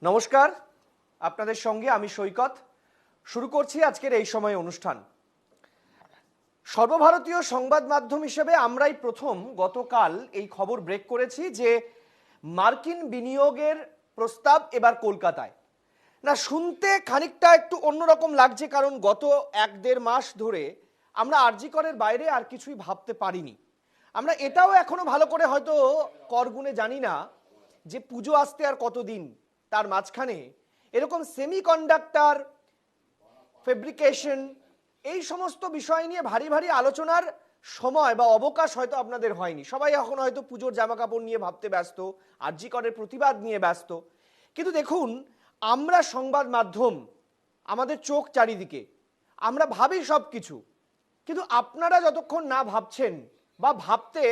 নমস্কার, আপনাদের সঙ্গে আমি সৈকত। শুরু করছি আজকের এই সময় অনুষ্ঠান। সর্বভারতীয় সংবাদ মাধ্যম হিসেবে আমরাই প্রথম গতকাল এই খবর ব্রেক করেছি যে মার্কিন বিনিয়োগের প্রস্তাব এবার কলকাতায়। না, শুনতে খানিকটা একটু অন্যরকম লাগছে, কারণ গত 1-1.5 মাস ধরে আমরা আরজি করের বাইরে আর কিছুই ভাবতে পারিনি। আমরা এটাও এখনো ভালো করে হয়তো করগুনে জানি না যে পুজো আসতে আর কতদিন, তার মাঝখানে এরকম সেমিকন্ডাক্টর ফেব্রিকেশন এই সমস্ত বিষয় নিয়ে ভারী ভারী আলোচনার সময় বা অবকাশ হয়তো আপনাদের হয়নি। সবাই এখন হয়তো পুজোর জামা কাপড় নিয়ে ভাবতে ব্যস্ত, আরজি করের প্রতিবাদ নিয়ে ব্যস্ত। কিন্তু দেখুন, আমরা সংবাদ মাধ্যম, আমাদের চোখ চারিদিকে, আমরা ভাবি সব কিছু, কিন্তু আপনারা যতক্ষণ না ভাবছেন বা ভাবতে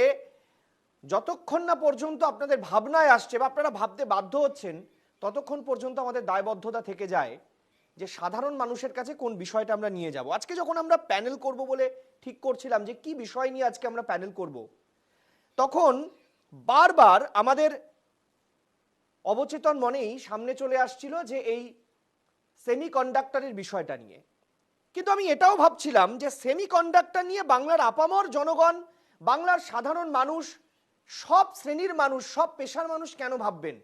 যতক্ষণ না পর্যন্ত আপনাদের ভাবনায় আসছে বা আপনারা ভাবতে বাধ্য হচ্ছেন, ততক্ষণ পর্যন্ত আমাদের দায়বদ্ধতা থেকে যায় যে সাধারণ মানুষের কাছে কোন বিষয়টা আমরা নিয়ে যাব। আজকে যখন আমরা প্যানেল করব বলে ঠিক করছিলাম যে কি বিষয় নিয়ে আজকে আমরা প্যানেল করব, তখন বারবার আমাদের অবচেতন মনেই সামনে চলে আসছিল যে এই সেমিকন্ডাক্টরের বিষয়টা নিয়ে। কিন্তু আমি এটাও ভাবছিলাম যে সেমিকন্ডাক্টর নিয়ে বাংলার আপামর জনগণ, বাংলার সাধারণ মানুষ, সব শ্রেণীর মানুষ, সব পেশার মানুষ কেন ভাববেন?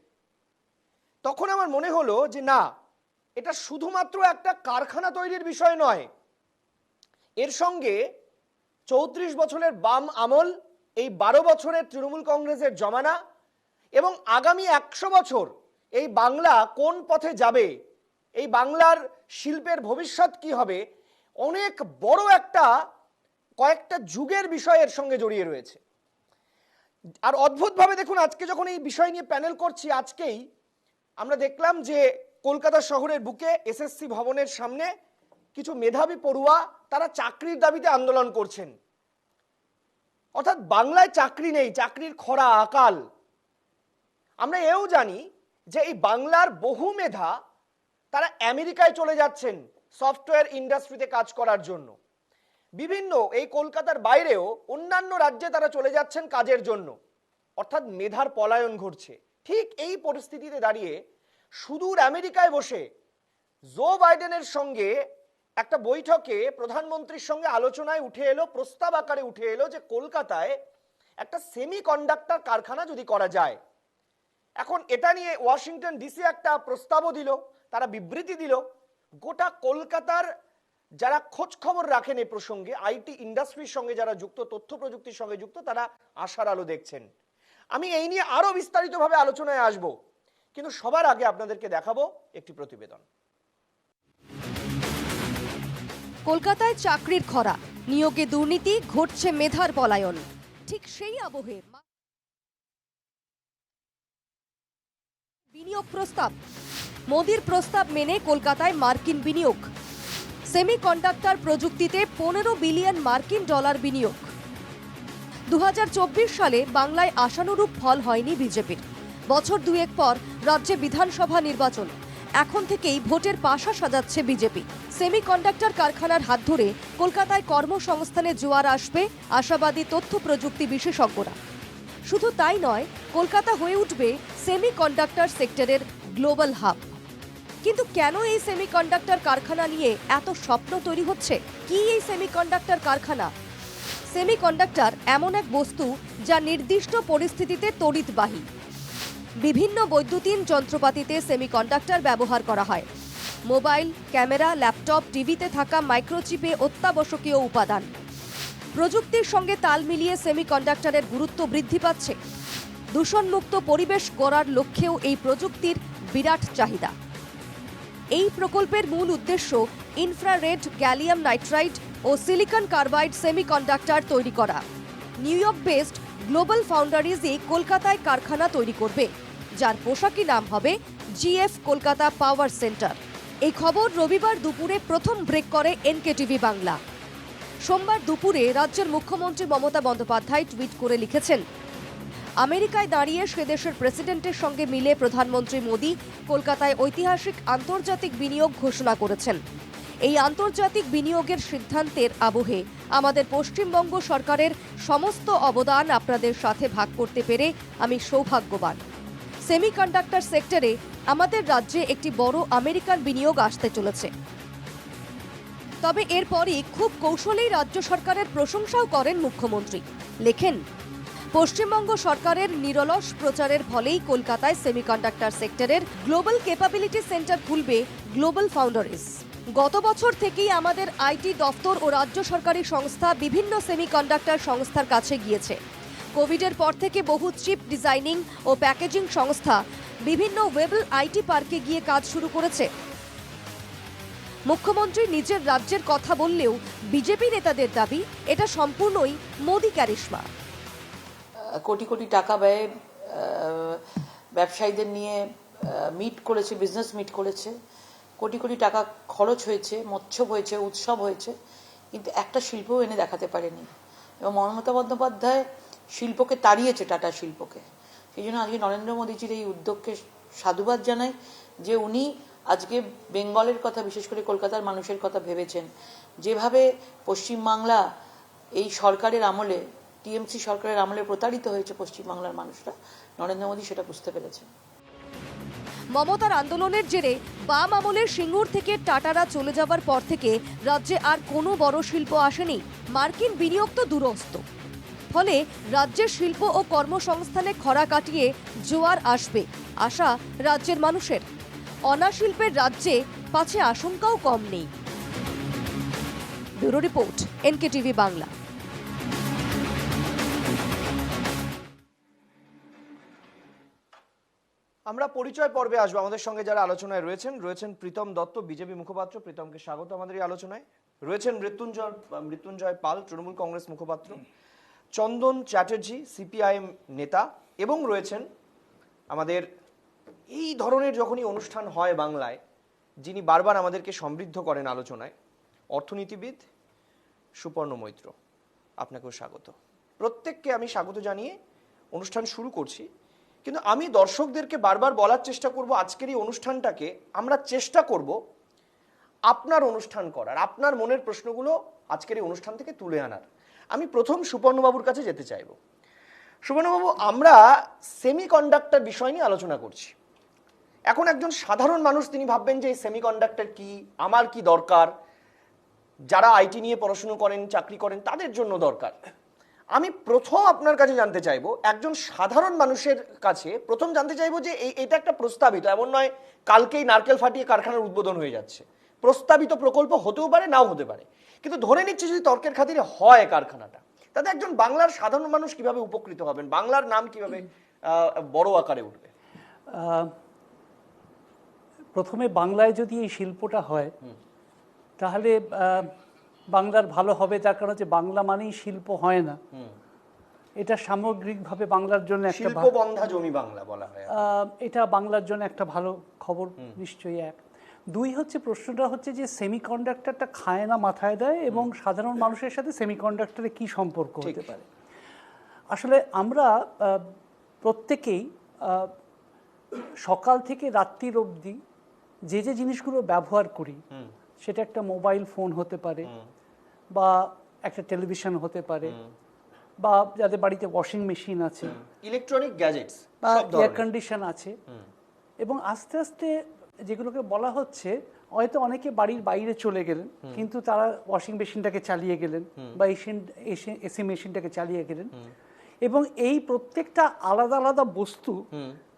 তখন আমার মনে হলো যে না, এটা শুধুমাত্র একটা কারখানা তৈরির বিষয় নয়, এর সঙ্গে 34 বছরের বাম আমল, এই 12 বছরের তৃণমূল কংগ্রেসের জমানা এবং আগামী 100 বছর এই বাংলা কোন পথে যাবে, এই বাংলার শিল্পের ভবিষ্যৎ কি হবে, অনেক বড় একটা কয়েকটা যুগের বিষয় এর সঙ্গে জড়িয়ে রয়েছে। আর অদ্ভুতভাবে দেখুন, আজকে যখন এই বিষয় নিয়ে প্যানেল করছি, আজকেই আমরা দেখলাম যে কলকাতা শহরের বুকে এসএসসি ভবনের সামনে কিছু মেধাবী পড়ুয়া তারা চাকরির দাবিতে আন্দোলন করছেন। অর্থাৎ বাংলায় চাকরি নেই, চাকরির খরা আকাল। আমরা এও জানি যে এই বাংলার বহু মেধা তারা আমেরিকায় চলে যাচ্ছেন সফটওয়্যার ইন্ডাস্ট্রিতে কাজ করার জন্য। বিভিন্ন এই কলকাতার বাইরেও অন্যান্য রাজ্যে তারা চলে যাচ্ছেন কাজের জন্য। অর্থাৎ মেধার পলায়ন ঘটছে। ঠিক এই পরিস্থিতিতে দাঁড়িয়ে সুদূর আমেরিকায় বসে জো বাইডেনের সঙ্গে একটা বৈঠকে প্রধানমন্ত্রীর সঙ্গে আলোচনায় উঠে এলো, প্রস্তাব আকারে উঠে এলো যে কলকাতায় একটা সেমিকন্ডাক্টর কারখানা যদি করা যায়। এখন এটা নিয়ে ওয়াশিংটন ডিসি একটা প্রস্তাবও দিল, তারা বিবৃতি দিল। গোটা কলকাতার যারা খোঁজ খবর রাখেন এই প্রসঙ্গে, আইটি ইন্ডাস্ট্রির সঙ্গে যারা যুক্ত, তথ্য প্রযুক্তির সঙ্গে যুক্ত, তারা আশার আলো দেখছেন। আমি এই নিয়ে আরো বিস্তারিতভাবে আলোচনায় আসব, কিন্তু সবার আগে আপনাদেরকে দেখাবো একটি প্রতিবেদন। কলকাতায় চাকরির খরা, নিয়োগে দুর্নীতি, ঘটছে মেধার পলায়ন। ঠিক সেই আবহে বিনিয়োগ প্রস্তাব, মোদির প্রস্তাব মেনে কলকাতায় মার্কিন বিনিয়োগ। সেমিকন্ডাক্টর প্রযুক্তিতে 15 বিলিয়ন মার্কিন ডলার বিনিয়োগ। 2024 সালে বাংলায় আশানুরূপ ফল হয়নি বিজেপির। বছর দুয়েক পর রাজ্যে বিধানসভা নির্বাচন, এখন থেকেই ভোটের পাশা সাজাচ্ছে বিজেপি। সেমিকন্ডাক্টর কারখানার হাত ধরে কলকাতায় কর্মসংস্থানে জোয়ার আসবে আশাবাদী তথ্য প্রযুক্তি বিশেষজ্ঞরা। শুধু তাই নয়, কলকাতা হয়ে উঠবে সেমিকন্ডাক্টর সেক্টরের গ্লোবাল হাব। কিন্তু কেন এই সেমিকন্ডাক্টর কারখানা নিয়ে এত স্বপ্ন তৈরি হচ্ছে? কি এই সেমিকন্ডাক্টর কারখানা? সেমিকন্ডাক্টর এমন এক বস্তু যা নির্দিষ্ট পরিস্থিতিতে তড়িৎবাহী। বিভিন্ন বৈদ্যুতিন যন্ত্রপাতিতে সেমিকন্ডাক্টর ব্যবহার করা হয়। মোবাইল, ক্যামেরা, ল্যাপটপ, টিভিতে থাকা মাইক্রোচিপে অত্যাবশ্যকীয় উপাদান। প্রযুক্তির সঙ্গে তাল মিলিয়ে সেমিকন্ডাক্টরের গুরুত্ব বৃদ্ধি পাচ্ছে। দূষণমুক্ত পরিবেশ গড়ার লক্ষ্যেও এই প্রযুক্তির বিরাট চাহিদা। এই প্রকল্পের মূল উদ্দেশ্য ইনফ্রারেড গ্যালিয়াম নাইট্রাইড ও সিলিকন কার্বাইড সেমিকন্ডাক্টর তৈরি করা। নিউ ইয়র্ক বেসড গ্লোবাল ফাউন্ডারিজই কলকাতায় কারখানা তৈরি করবে, যার পোশাকি নাম হবে জিএফ কলকাতা পাওয়ার সেন্টার। এই খবর রবিবার দুপুরে প্রথম ব্রেক করে এনকেটিভি বাংলা। সোমবার দুপুরে রাজ্যের মুখ্যমন্ত্রী মমতা বন্দ্যোপাধ্যায় টুইট করে লিখেছেন, আমেরিকায় দাঁড়িয়ে সে দেশের প্রেসিডেন্টের সঙ্গে মিলে প্রধানমন্ত্রী মোদি কলকাতায় ঐতিহাসিক আন্তর্জাতিক বিনিয়োগ ঘোষণা করেছেন। এই আন্তর্জাতিক বিনিয়োগের সিদ্ধান্তের আবহে আমাদের পশ্চিমবঙ্গ সরকারের সমস্ত অবদান আপনাদের সাথে ভাগ করতে পেরে আমি সৌভাগ্যবান। সেমিকন্ডাক্টর সেক্টরে আমাদের রাজ্যে একটি বড় আমেরিকান বিনিয়োগ আসতে চলেছে। তবে এরপরই খুব কৌশলেই রাজ্য সরকারের প্রশংসাও করেন মুখ্যমন্ত্রী। লেখেন, পশ্চিমবঙ্গ সরকারের নিরলস প্রচারের ফলেই কলকাতায় সেমিকন্ডাক্টর সেক্টরের গ্লোবাল ক্যাপাবিলিটি সেন্টার খুলবে গ্লোবাল ফাউন্ডারিজ। গত বছর থেকেই আমাদের আইটি দফতর ও রাজ্য সরকারি সংস্থা বিভিন্ন সেমিকন্ডাক্টর সংস্থার কাছে গিয়েছে। কোভিডের পর থেকে বহু চিপ ডিজাইনিং ও প্যাকেজিং সংস্থা বিভিন্ন ওয়েবল আইটি পার্কে গিয়ে কাজ শুরু করেছে। মুখ্যমন্ত্রী নিজের রাজ্যের কথা বললেও বিজেপি নেতাদের দাবি এটা সম্পূর্ণই মোদি ক্যারিশমা। কোটি কোটি টাকা ব্যয়ে ব্যবসায়ীদের নিয়ে মিট করেছে, বিজনেস মিট করেছে, কোটি কোটি টাকা খরচ হয়েছে, মৎসব হয়েছে, উৎসব হয়েছে, কিন্তু একটা শিল্পও এনে দেখাতে পারেনি। এবং মমতা বন্দ্যোপাধ্যায় শিল্পকে তাড়িয়েছে, টাটা শিল্পকে। সেই জন্য আজকে নরেন্দ্র মোদীজির এই উদ্যোগকে সাধুবাদ জানাই যে উনি আজকে বেঙ্গলের কথা, বিশেষ করে কলকাতার মানুষের কথা ভেবেছেন। যেভাবে পশ্চিমবাংলা এই সরকারের আমলে, টিএমসি সরকারের আমলে প্রতারিত হয়েছে পশ্চিমবাংলার মানুষরা, নরেন্দ্র মোদী সেটা বুঝতে পেরেছেন। মমতার আন্দোলনের জেরে বাম আমলের সিঙ্গুর থেকে টাটারা চলে যাবার পর থেকে রাজ্যে আর কোনো বড় শিল্প আসেনি। মার্কিন বিনিয়োগ তো দূরস্থ। ফলে রাজ্যের শিল্প ও কর্মসংস্থানে খরা কাটিয়ে জোয়ার আসবে আশা রাজ্যের মানুষের। অনাশিল্পের রাজ্যে পাছে আশঙ্কাও কম নেই। Bureau report, NKTV Bangla. আমরা পরিচয় পর্বে আসবো। আমাদের সঙ্গে যারা আলোচনায় রয়েছেন প্রীতম দত্ত, বিজেপি মুখপাত্র। প্রীতমকে স্বাগত আমাদের এই আলোচনায়। রয়েছেন মৃত্যুঞ্জয় পাল, তৃণমূল কংগ্রেস মুখপাত্র। চন্দন চ্যাটার্জি, সিপিআইএম নেতা। এবং রয়েছেন আমাদের এই ধরনের যখনই অনুষ্ঠান হয় বাংলায়, যিনি বারবার আমাদেরকে সমৃদ্ধ করেন আলোচনায়, অর্থনীতিবিদ সুপর্ণ মৈত্র। আপনাকেও স্বাগত। প্রত্যেককে আমি স্বাগত জানিয়ে অনুষ্ঠান শুরু করছি। কিন্তু আমি দর্শকদেরকে বারবার বলার চেষ্টা করব, আজকের এই অনুষ্ঠানটাকে আমরা চেষ্টা করব আপনার অনুষ্ঠান করার, আপনার মনের প্রশ্নগুলো আজকের এই অনুষ্ঠান থেকে তুলে আনার। আমি প্রথম সুপর্ণবাবুর কাছে যেতে চাইব। সুপর্ণবাবু, আমরা সেমিকন্ডাক্টর বিষয় নিয়ে আলোচনা করছি। এখন একজন সাধারণ মানুষ তিনি ভাববেন যে এই সেমিকন্ডাক্টর কি, আমার কি দরকার, যারা আইটি নিয়ে পড়াশুনো করেন, চাকরি করেন, তাদের জন্য দরকার। আমি প্রথম আপনার কাছে জানতে চাইবো, একজন সাধারণ মানুষের কাছে প্রথম জানতে চাইবো যে এটা একটা প্রস্তাবিত, এমন নয় কালকেই নারকেল ফাটিয়ে কারখানার উদ্বোধন হয়ে যাচ্ছে। প্রস্তাবিত প্রকল্প হতেও পারে, নাও হতে পারে, কিন্তু ধরে নিচ্ছে যদি তর্কের খাতিরে হয় কারখানাটা, তাতে একজন বাংলার সাধারণ মানুষ কিভাবে উপকৃত হবেন, বাংলার নাম কিভাবে বড় আকারে উঠবে? প্রথমে বাংলায় যদি এই শিল্পটা হয় তাহলে বাংলার ভালো হবে। তার কারণ হচ্ছে বাংলা মানেই শিল্প হয় না, এটা সামগ্রিকভাবে বাংলার জন্য একটা শিল্পবন্ধা জমি বাংলা বলা হয়। এটা বাংলার জন্য একটা ভালো খবর নিশ্চয়ই। এক, দুই হচ্ছে প্রশ্নটা হচ্ছে যে সেমিকন্ডাক্টরটা খায় না মাথায় দেয়, এবং সাধারণ মানুষের সাথে সেমিকন্ডাক্টরের কি সম্পর্ক হতে পারে। আসলে আমরা প্রত্যেকেই সকাল থেকে রাত্রির অবধি যে যে জিনিসগুলো ব্যবহার করি, সেটা একটা মোবাইল ফোন হতে পারে, বা একটা টেলিভিশন হতে পারে, বা যাদের বাড়িতে ওয়াশিং মেশিন আছে, ইলেকট্রনিক গ্যাজেটস, বা এয়ার কন্ডিশন আছে, এবং আস্তে আস্তে যেগুলোকে বলা হচ্ছে, হয়তো অনেকে বাড়ির বাইরে চলে গেলেন কিন্তু তারা ওয়াশিং মেশিনটাকে চালিয়ে গেলেন, বা এসি মেশিনটাকে চালিয়ে গেলেন, এবং এই প্রত্যেকটা আলাদা আলাদা বস্তু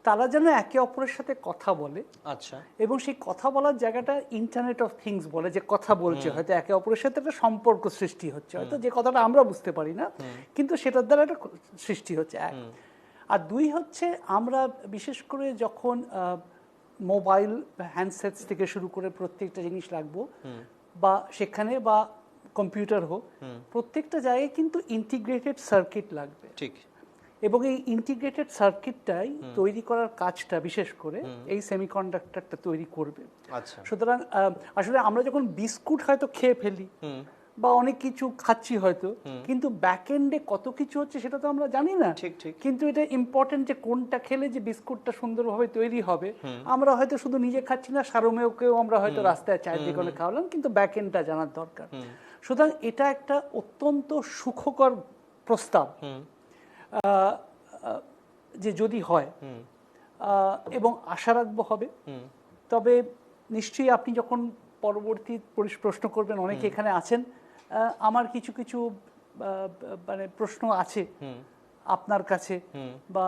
তারা যেন একে অপরের সাথে কথা বলে। আচ্ছা। এবং সেই কথা বলার জায়গাটা ইন্টারনেট অফ থিংস বলে, যে কথা বলছে, হয়তো একে অপরের সাথে একটা সম্পর্ক সৃষ্টি হচ্ছে, হয়তো যে কথাটা আমরা বুঝতে পারি না, কিন্তু সেটার দ্বারা একটা সৃষ্টি হচ্ছে। এক, আর দুই হচ্ছে আমরা বিশেষ করে যখন মোবাইল হ্যান্ডসেটস থেকে শুরু করে প্রত্যেকটা জিনিস রাখবো, বা সেখানে বা কম্পিউটার হোক, প্রত্যেকটা জায়গায় কিন্তু ইন্টিগ্রেটেড সার্কিট লাগবে। ঠিক। এবং এই ইন্টিগ্রেটেড সার্কিটটাই তৈরি করার কাজটা বিশেষ করে এই সেমিকন্ডাক্টরটা তৈরি করবে। আচ্ছা। সুতরাং আসলে আমরা যখন বিস্কুট হয়তো খেয়ে ফেলি বা অনেক কিছু খাচ্ছি হয়তো, কিন্তু ব্যাকএন্ডে কত কিছু হচ্ছে সেটা তো আমরা জানি না। ঠিক ঠিক। কিন্তু এটা ইম্পর্টেন্ট যে কোনটা খেলে যে বিস্কুটটা সুন্দরভাবে তৈরি হবে। আমরা হয়তো শুধু নিজে খাচ্ছি না, সারমেয়কেও আমরা হয়তো রাস্তায় চায়ের দোকানে খাওয়ালাম, কিন্তু ব্যাকএন্ডটা জানার দরকার। সুতরাং এটা একটা অত্যন্ত সুখকর প্রস্তাব যে যদি হয়। এবং আশা রাখবো হবে। তবে নিশ্চয়ই আপনি যখন পরবর্তী প্রশ্ন করবেন, অনেকে এখানে আছেন, আমার কিছু কিছু মানে প্রশ্ন আছে আপনার কাছে বা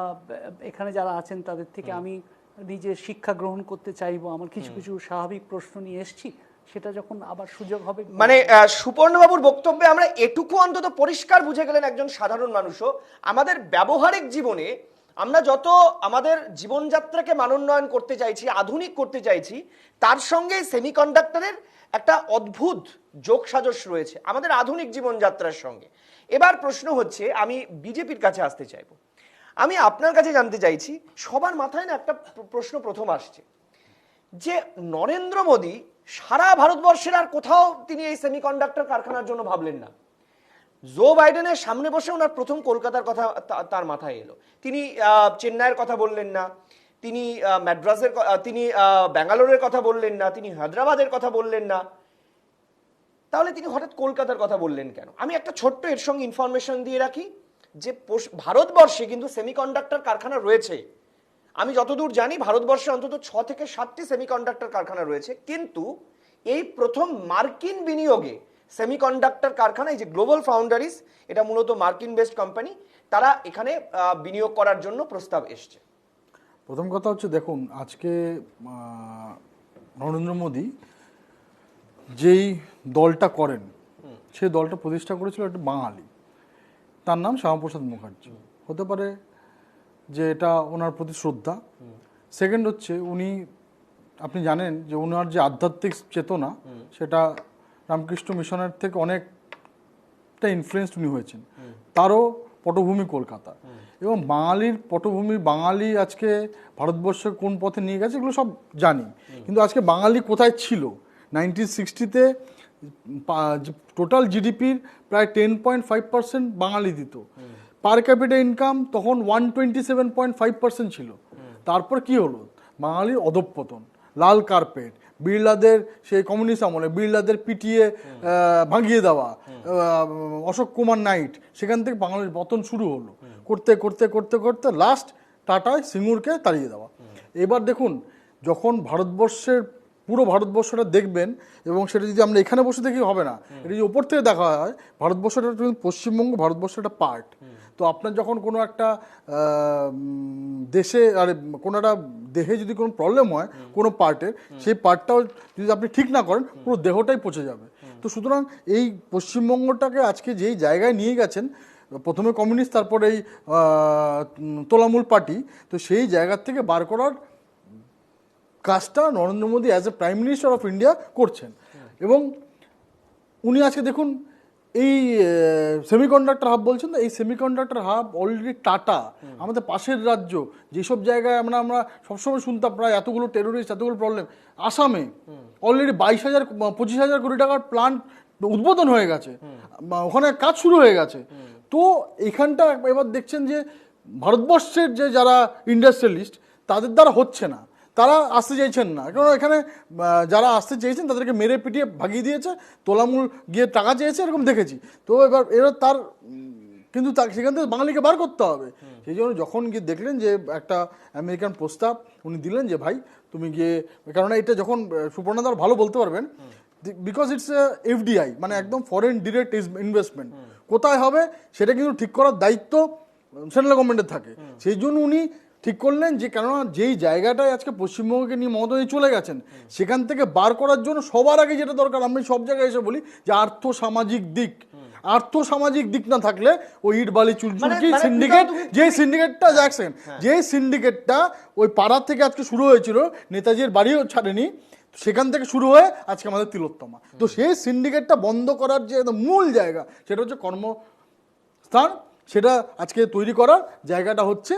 এখানে যারা আছেন তাদের থেকে আমি নিজে শিক্ষা গ্রহণ করতে চাইবো। আমার কিছু কিছু স্বাভাবিক প্রশ্ন নিয়ে এসেছি, সেটা যখন আবার সুযোগ হবে। মানে সুপর্ণবাবুর বক্তব্যে আমরা এটুকু অন্তত পরিষ্কার বুঝে গেলেন একজন সাধারণ মানুষও আমাদের ব্যবহারিক জীবনে আমরা যত আমাদের জীবনযাত্রাকে মানোন্নয়ন করতে চাইছি, আধুনিক করতে চাইছি, তার সঙ্গে সেমিকন্ডাক্টরের একটা অদ্ভুত যোগসাজশ রয়েছে আমাদের আধুনিক জীবনযাত্রার সঙ্গে। এবার প্রশ্ন হচ্ছে, আমি বিজেপির কাছে আসতে চাইবো, আমি আপনার কাছে জানতে চাইছি, সবার মাথায় না একটা প্রশ্ন প্রথম আসছে যে নরেন্দ্র মোদী সারা ভারতবর্ষের আর কোথাও তিনি এই সেমিকন্ডাক্টর কারখানার জন্য ভাবলেন না। জো বাইডেনের সামনে বসে ওনার প্রথম কলকাতার কথা তার মাথায় এলো। তিনি চেন্নাইয়ের কথা বললেন না, তিনি মাদ্রাজের, তিনি ব্যাঙ্গালোরের কথা বললেন না, তিনি হায়দ্রাবাদের কথা বললেন না, তাহলে তিনি হঠাৎ কলকাতার কথা বললেন কেন? আমি একটা ছোট্ট এর সঙ্গে ইনফরমেশন দিয়ে রাখি যে ভারতবর্ষে কিন্তু সেমিকন্ডাক্টর কারখানা রয়েছে। আমি যতদূর জানি ভারতবর্ষে অন্তত 6 থেকে 7টি সেমিকন্ডাক্টর কারখানা রয়েছে, কিন্তু এই প্রথম মার্কিন বিনিয়োগে সেমিকন্ডাক্টর কারখানা, এই যে গ্লোবাল ফাউন্ডারিজ, এটা মূলত মার্কিন বেসড কোম্পানি, তারা এখানে বিনিয়োগ করার জন্য প্রস্তাব এসছে। প্রথম কথা হচ্ছে, দেখুন আজকে নরেন্দ্র মোদী যেই দলটা করেন সেই দলটা প্রতিষ্ঠা করেছিল একটা বাঙালি, তার নাম শ্যামাপ্রসাদ মুখার্জি। হতে পারে যে এটা ওনার প্রতি শ্রদ্ধা। সেকেন্ড হচ্ছে, উনি, আপনি জানেন যে ওনার যে আধ্যাত্মিক চেতনা, সেটা রামকৃষ্ণ মিশনের থেকে অনেকটা ইনফ্লুয়েন্সড উনি হয়েছেন। তারও পটভূমি কলকাতা, এবং বাঙালির পটভূমি, বাঙালি আজকে ভারতবর্ষে কোন পথে নিয়ে গেছে এগুলো সব জানি, কিন্তু আজকে বাঙালি কোথায় ছিল? 1960-তে টোটাল জিডিপির প্রায় 10.5% বাঙালি দিত। পার ক্যাপিটা ইনকাম তখন 127.5% ছিল। তারপর কি হলো? বাঙালির অধঃপতন, লাল কার্পেট, বিড়লাদের সেই কমিউনিস্ট আমলে বিড়লাদের পিটিয়ে ভাঙিয়ে দেওয়া, অশোক কুমার নাইট, সেখান থেকে বাঙালির পতন শুরু হলো। করতে করতে করতে করতে লাস্ট টাটায় সিঙ্গুরকে তাড়িয়ে দেওয়া। এবার দেখুন, যখন ভারতবর্ষের পুরো ভারতবর্ষটা দেখবেন, এবং সেটা যদি আমরা এখানে বসে দেখি হবে না, এটা যদি ওপর থেকে দেখা হয়, ভারতবর্ষটা কিন্তু পশ্চিমবঙ্গ ভারতবর্ষের একটা পার্ট। তো আপনার যখন কোনো একটা দেশে, আর কোনো একটা দেহে যদি কোনো প্রবলেম হয় কোনো পার্টের, সেই পার্টটাও যদি আপনি ঠিক না করেন, পুরো দেহটাই পচে যাবে। তো সুতরাং এই পশ্চিমবঙ্গটাকে আজকে যেই জায়গায় নিয়ে গেছেন, প্রথমে কমিউনিস্ট, তারপর এই তোলামূল পার্টি, তো সেই জায়গার থেকে বার করার কাজটা Narendra Modi as a prime minister of India করছেন। এবং উনি আজকে দেখুন, এই সেমিকন্ডাক্টর হাব বলছেন, এই সেমিকন্ডাক্টর হাব অলরেডি টাটা, আমাদের পাশের রাজ্য, যেসব জায়গায় আমরা সবসময় শুনতাম প্রায় এতগুলো টেরোরিস্ট, এতগুলো প্রবলেম, আসামে অলরেডি 22,000-25,000 কোটি টাকার প্ল্যান্ট উদ্বোধন হয়ে গেছে, ওখানে কাজ শুরু হয়ে গেছে। তো এখানটা এবার দেখছেন যে ভারতবর্ষের যে যারা ইন্ডাস্ট্রিয়ালিস্ট, তাদের দ্বারা হচ্ছে না, তারা আসতে চাইছেন না, কারণ এখানে যারা আসতে চেয়েছেন তাদেরকে মেরে পিটিয়ে ভাগিয়ে দিয়েছে, তোলামূল গিয়ে টাকা চেয়েছে, এরকম দেখেছি। তো এবার তার কিন্তু সেখান থেকে বাঙালিকে বার করতে হবে। সেই জন্য যখন গিয়ে দেখলেন যে একটা আমেরিকান প্রস্তাব উনি দিলেন যে ভাই তুমি গিয়ে, কারণ এটা যখন সুপর্ণাদার ভালো বলতে পারবেন, বিকজ ইটস এফডিআই, মানে একদম ফরেন ডিরেক্ট ইনভেস্টমেন্ট, কোথায় হবে সেটা কিন্তু ঠিক করার দায়িত্ব সেন্ট্রাল গভর্নমেন্টের থাকে। সেই জন্য উনি ঠিক করলেন যে, কেননা যেই জায়গাটায় আজকে পশ্চিমবঙ্গকে নিয়ে মমতা চলে গেছেন, সেখান থেকে বার করার জন্য সবার আগে যেটা দরকার, আমি সব জায়গায় এসে বলি যে আর্থসামাজিক দিক, আর্থসামাজিক দিক না থাকলে ওই ইট বালি চুলচুলকি সিন্ডিকেট, যে সিন্ডিকেটটা দেখছেন, যে সিন্ডিকেটটা ওই পাড়া থেকে আজকে শুরু হয়েছিল, নেতাজির বাড়িও ছাড়েনি, সেখান থেকে শুরু হয়ে আজকে আমাদের তিলোত্তমা। তো সেই সিন্ডিকেটটা বন্ধ করার যে মূল জায়গা, সেটা হচ্ছে কর্মস্থান, সেটা আজকে তৈরি করার জায়গাটা হচ্ছে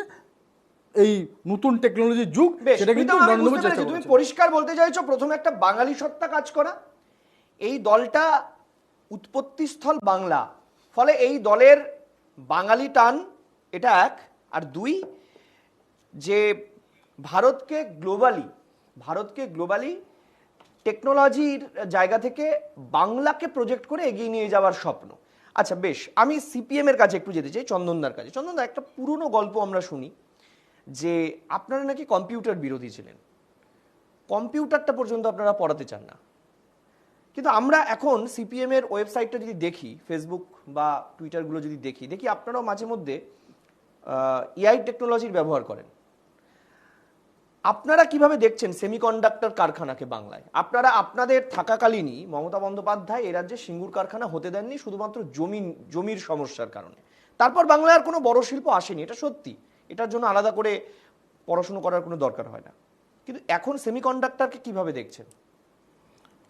এই নতুন টেকনোলজির যুগ। সেটা কিন্তু তুমি পরিষ্কার বলতে চাইছো প্রথমে একটা বাঙালি সত্তা কাজ করা, এই দলটা উৎপত্তিস্থল বাংলা, ফলে এই দলের বাঙালি টান, এটা এক। আর দুই, যে ভারতকে গ্লোবালি টেকনোলজির জায়গা থেকে বাংলাকে প্রজেক্ট করে এগিয়ে নিয়ে যাওয়ার স্বপ্ন। আচ্ছা বেশ, আমি সিপিএম এর কাছে একটু যেতে চাই, চন্দনদার কাছে। চন্দনদা, একটা পুরনো গল্প আমরা শুনি, যে আপনারা নাকি কম্পিউটার বিরোধী ছিলেন, কম্পিউটারটা পর্যন্ত আপনারা পড়াতে চান না। কিন্তু আমরা এখন সিপিএম এর ওয়েবসাইটটা যদি দেখি, ফেসবুক বা টুইটারগুলো যদি দেখি আপনারাও মাঝে মধ্যে এআই টেকনোলজির ব্যবহার করেন। আপনারা কিভাবে দেখছেন সেমিকন্ডাক্টর কারখানাকে বাংলায়? আপনারা আপনাদের থাকাকালীনই মমতা বন্দ্যোপাধ্যায় এ রাজ্যে সিঙ্গুর কারখানা হতে দেননি শুধুমাত্র জমির সমস্যার কারণে। তারপর বাংলায় আর কোনো বড় শিল্প আসেনি, এটা সত্যি, এটার জন্য আলাদা করে পড়াশুনো করার কোনো দরকার হয় না। কিন্তু এখন সেমিকন্ডাক্টরকে কিভাবে দেখছেন?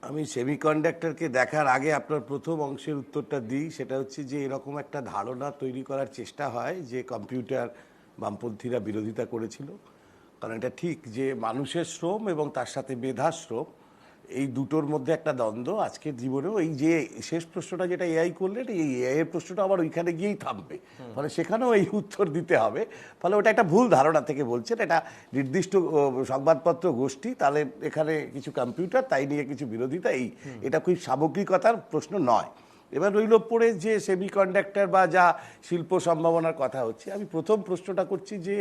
আমি সেমিকন্ডাক্টরকে দেখার আগে আপনার প্রথম অংশের উত্তরটা দিই, সেটা হচ্ছে যে এরকম একটা ধারণা তৈরি করার চেষ্টা হয় যে কম্পিউটার বামপন্থীরা বিরোধিতা করেছিল। কারণ এটা ঠিক যে মানুষের শ্রম এবং তার সাথে মেধার শ্রম, এই দুটোর মধ্যে একটা দ্বন্দ্ব আজকের জীবনেও। এই যে শেষ প্রশ্নটা যেটা এআই করলেন, এই এআই এর প্রশ্নটা আবার ওইখানে গিয়েই থামবে, ফলে সেখানেও এই উত্তর দিতে হবে। ফলে ওটা একটা ভুল ধারণা থেকে বলছেন, এটা নির্দিষ্ট সংবাদপত্র গোষ্ঠী, তাহলে এখানে কিছু কম্পিউটার, তাই নিয়ে কিছু বিরোধিতা, এটা খুব সামগ্রিকতার প্রশ্ন নয়। এবার রইল পড়ে যে সেমিকন্ডাক্টর বা যা শিল্প সম্ভাবনার কথা হচ্ছে, আমি প্রথম প্রশ্নটা করছি যে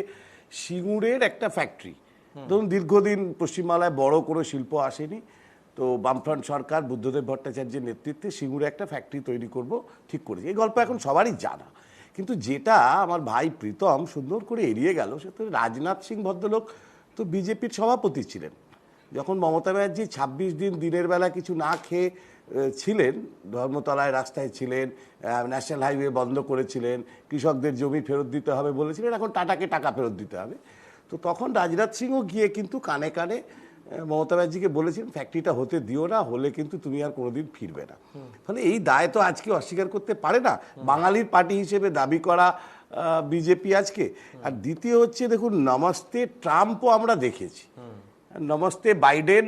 সিঙ্গুরের একটা ফ্যাক্টরি, ধরুন দীর্ঘদিন পশ্চিমবাংলায় বড় কোনো শিল্প আসেনি, তো বামফ্রন্ট সরকার বুদ্ধদেব ভট্টাচার্যের নেতৃত্বে সিঙ্গুরে একটা ফ্যাক্টরি তৈরি করব ঠিক করেছে। এই গল্প এখন সবারই জানা। কিন্তু যেটা আমার ভাই প্রীতম সুন্দর করে এড়িয়ে গেল, সে তো রাজনাথ সিং ভদ্রলোক তো বিজেপির সভাপতি ছিলেন। যখন মমতা ব্যানার্জি 26 দিন দিনের বেলা কিছু না খেয়ে ছিলেন, ধর্মতলায় রাস্তায় ছিলেন, ন্যাশনাল হাইওয়ে বন্ধ করেছিলেন, কৃষকদের জমি ফেরত দিতে হবে বলেছিলেন, এখন টাটাকে টাকা ফেরত দিতে হবে, তো তখন রাজনাথ সিংও গিয়ে কিন্তু কানে কানে মমতা ব্যানার্জিকে বলেছিলেন ফ্যাক্টরিটা হতে দিও না, হলে কিন্তু তুমি আর কোনোদিন ফিরবে না। ফলে এই দায় তো আজকে অস্বীকার করতে পারে না বাঙালির পার্টি হিসেবে দাবি করা বিজেপি আজকে। আর দ্বিতীয় হচ্ছে, দেখুন নমস্তে ট্রাম্পও আমরা দেখেছি, নমস্তে বাইডেন,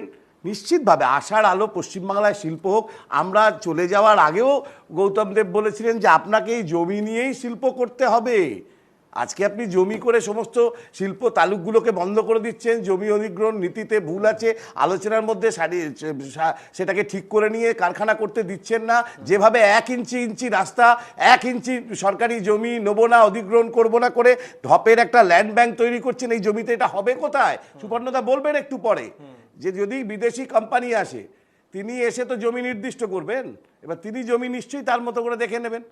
নিশ্চিতভাবে আশার আলো পশ্চিমবাংলায় শিল্প হোক। আমরা চলে যাওয়ার আগেও গৌতম দেব বলেছিলেন যে আপনাকে এই জমি নিয়েই শিল্প করতে হবে। আজকে আপনি জমি করে সমস্ত শিল্প তালুকগুলোকে বন্ধ করে দিচ্ছেন, জমি অধিগ্রহণ নীতিতে ভুল আছে, আলোচনার মধ্যে সেটাকে ঠিক করে নিয়ে কারখানা করতে দিচ্ছেন না। যেভাবে 1 ইঞ্চি রাস্তা, 1 ইঞ্চি সরকারি জমি নেবো না, অধিগ্রহণ করবো না করে ঢপের একটা ল্যান্ড ব্যাংক তৈরি করছেন, এই জমিতে এটা হবে কোথায়? সুপর্ণদা বলবেন একটু পরে যে যদি বিদেশি কোম্পানি আসে, তিনি এসে তো জমি নির্দিষ্ট করবেন, এবার তিনি জমি নিশ্চয়ই তার মতো করে দেখে নেবেন,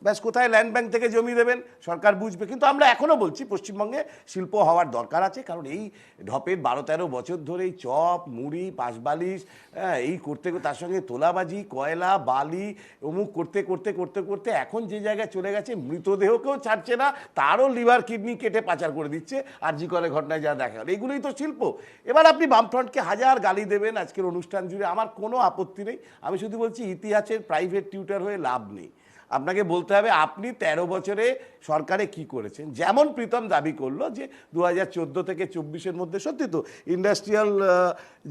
ব্যাস কোথায় ল্যান্ড ব্যাংক থেকে জমি দেবেন সরকার বুঝবে। কিন্তু আমরা এখনও বলছি পশ্চিমবঙ্গে শিল্প হওয়ার দরকার আছে, কারণ এই ঢপের 12-13 বছর ধরে এই চপ মুড়ি পাশবালিশ এই করতে তার সঙ্গে তোলাবাজি, কয়লা বালি অমুক করতে করতে করতে করতে এখন যে জায়গায় চলে গেছে, মৃতদেহকেও ছাড়ছে না, তারও লিভার কিডনি কেটে পাচার করে দিচ্ছে, আর জি করে ঘটনায় যা দেখা গেল, এইগুলোই তো শিল্প। এবার আপনি বামফ্রন্টকে হাজার গালি দেবেন আজকের অনুষ্ঠান জুড়ে, আমার কোনো আপত্তি নেই। আমি শুধু বলছি ইতিহাসের প্রাইভেট টিউটার হয়ে লাভ নেই, আপনাকে বলতে হবে আপনি 13 বছরে সরকারে কি করেছেন। যেমন প্রীতম দাবি করলো যে 2014 থেকে 24-এর মধ্যে সত্যি তো ইন্ডাস্ট্রিয়াল